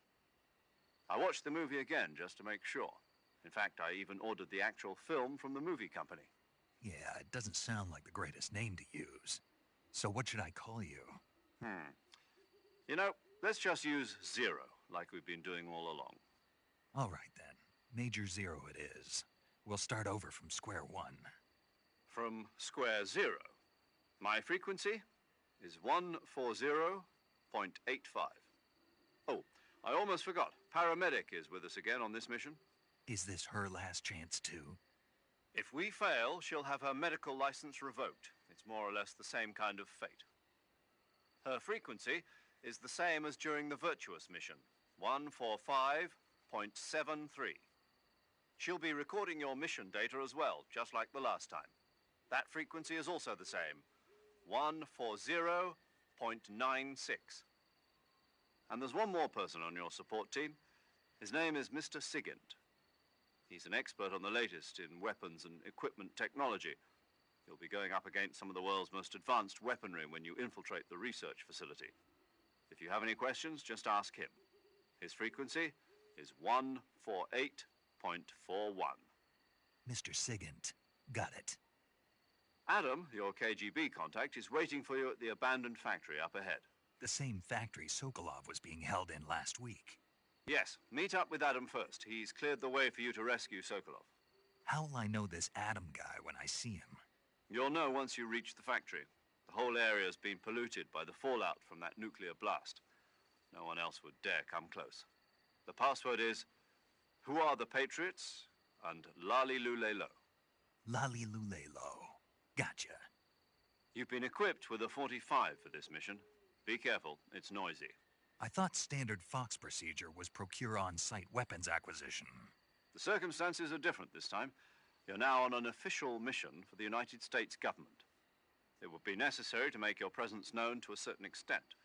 I watched the movie again just to make sure. In fact, I even ordered the actual film from the movie company. yeah, it doesn't sound like the greatest name to use. So what should I call you? You know, let's just use Zero, like we've been doing all along. All right, then. Major Zero it is. We'll start over from square one. From square 0. My frequency is 140.85. Oh, I almost forgot. Paramedic is with us again on this mission. Is this her last chance, too? If we fail, she'll have her medical license revoked. It's more or less the same kind of fate. Her frequency is the same as during the Virtuous mission, 145.73. She'll be recording your mission data as well, just like the last time. That frequency is also the same, 140.96. And there's one more person on your support team. His name is Mr. Sigint. He's an expert on the latest in weapons and equipment technology. You'll be going up against some of the world's most advanced weaponry when you infiltrate the research facility. If you have any questions, just ask him. His frequency is 148.41. Mr. Sigint. Got it. Adam, your KGB contact, is waiting for you at the abandoned factory up ahead. The same factory Sokolov was being held in last week. Yes, meet up with Adam first. He's cleared the way for you to rescue Sokolov. How will I know this Adam guy when I see him? You'll know once you reach the factory. The whole area's been polluted by the fallout from that nuclear blast. No one else would dare come close. The password is, "Who are the Patriots?" and Lali Lulelo. Lali Lulelo. Gotcha. You've been equipped with a 45 for this mission. Be careful, it's noisy. I thought standard Fox procedure was procure on-site weapons acquisition. The circumstances are different this time. You're now on an official mission for the United States government. It would be necessary to make your presence known to a certain extent,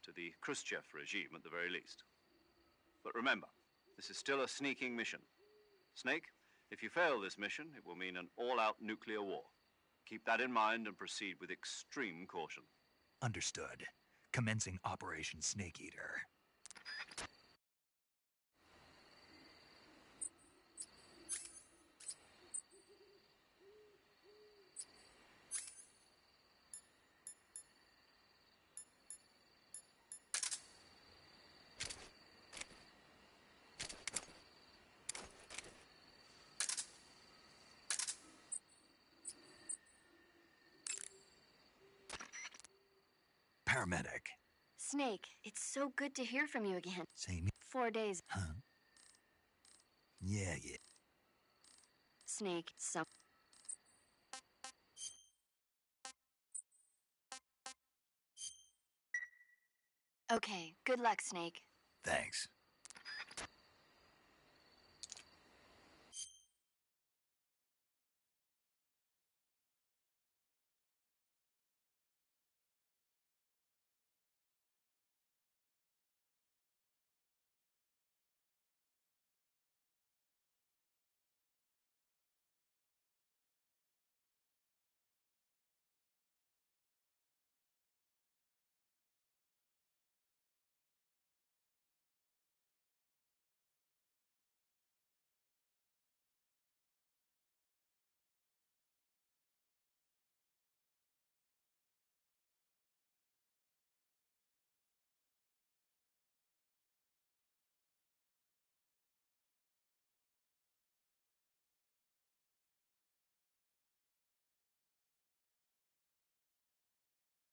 to the Khrushchev regime at the very least. But remember, this is still a sneaking mission. Snake, if you fail this mission, it will mean an all-out nuclear war. Keep that in mind and proceed with extreme caution. Understood. Commencing Operation Snake Eater. Paramedic. Snake, it's so good to hear from you again. Same. 4 days. Huh? Yeah. Snake, Okay, good luck, Snake. Thanks.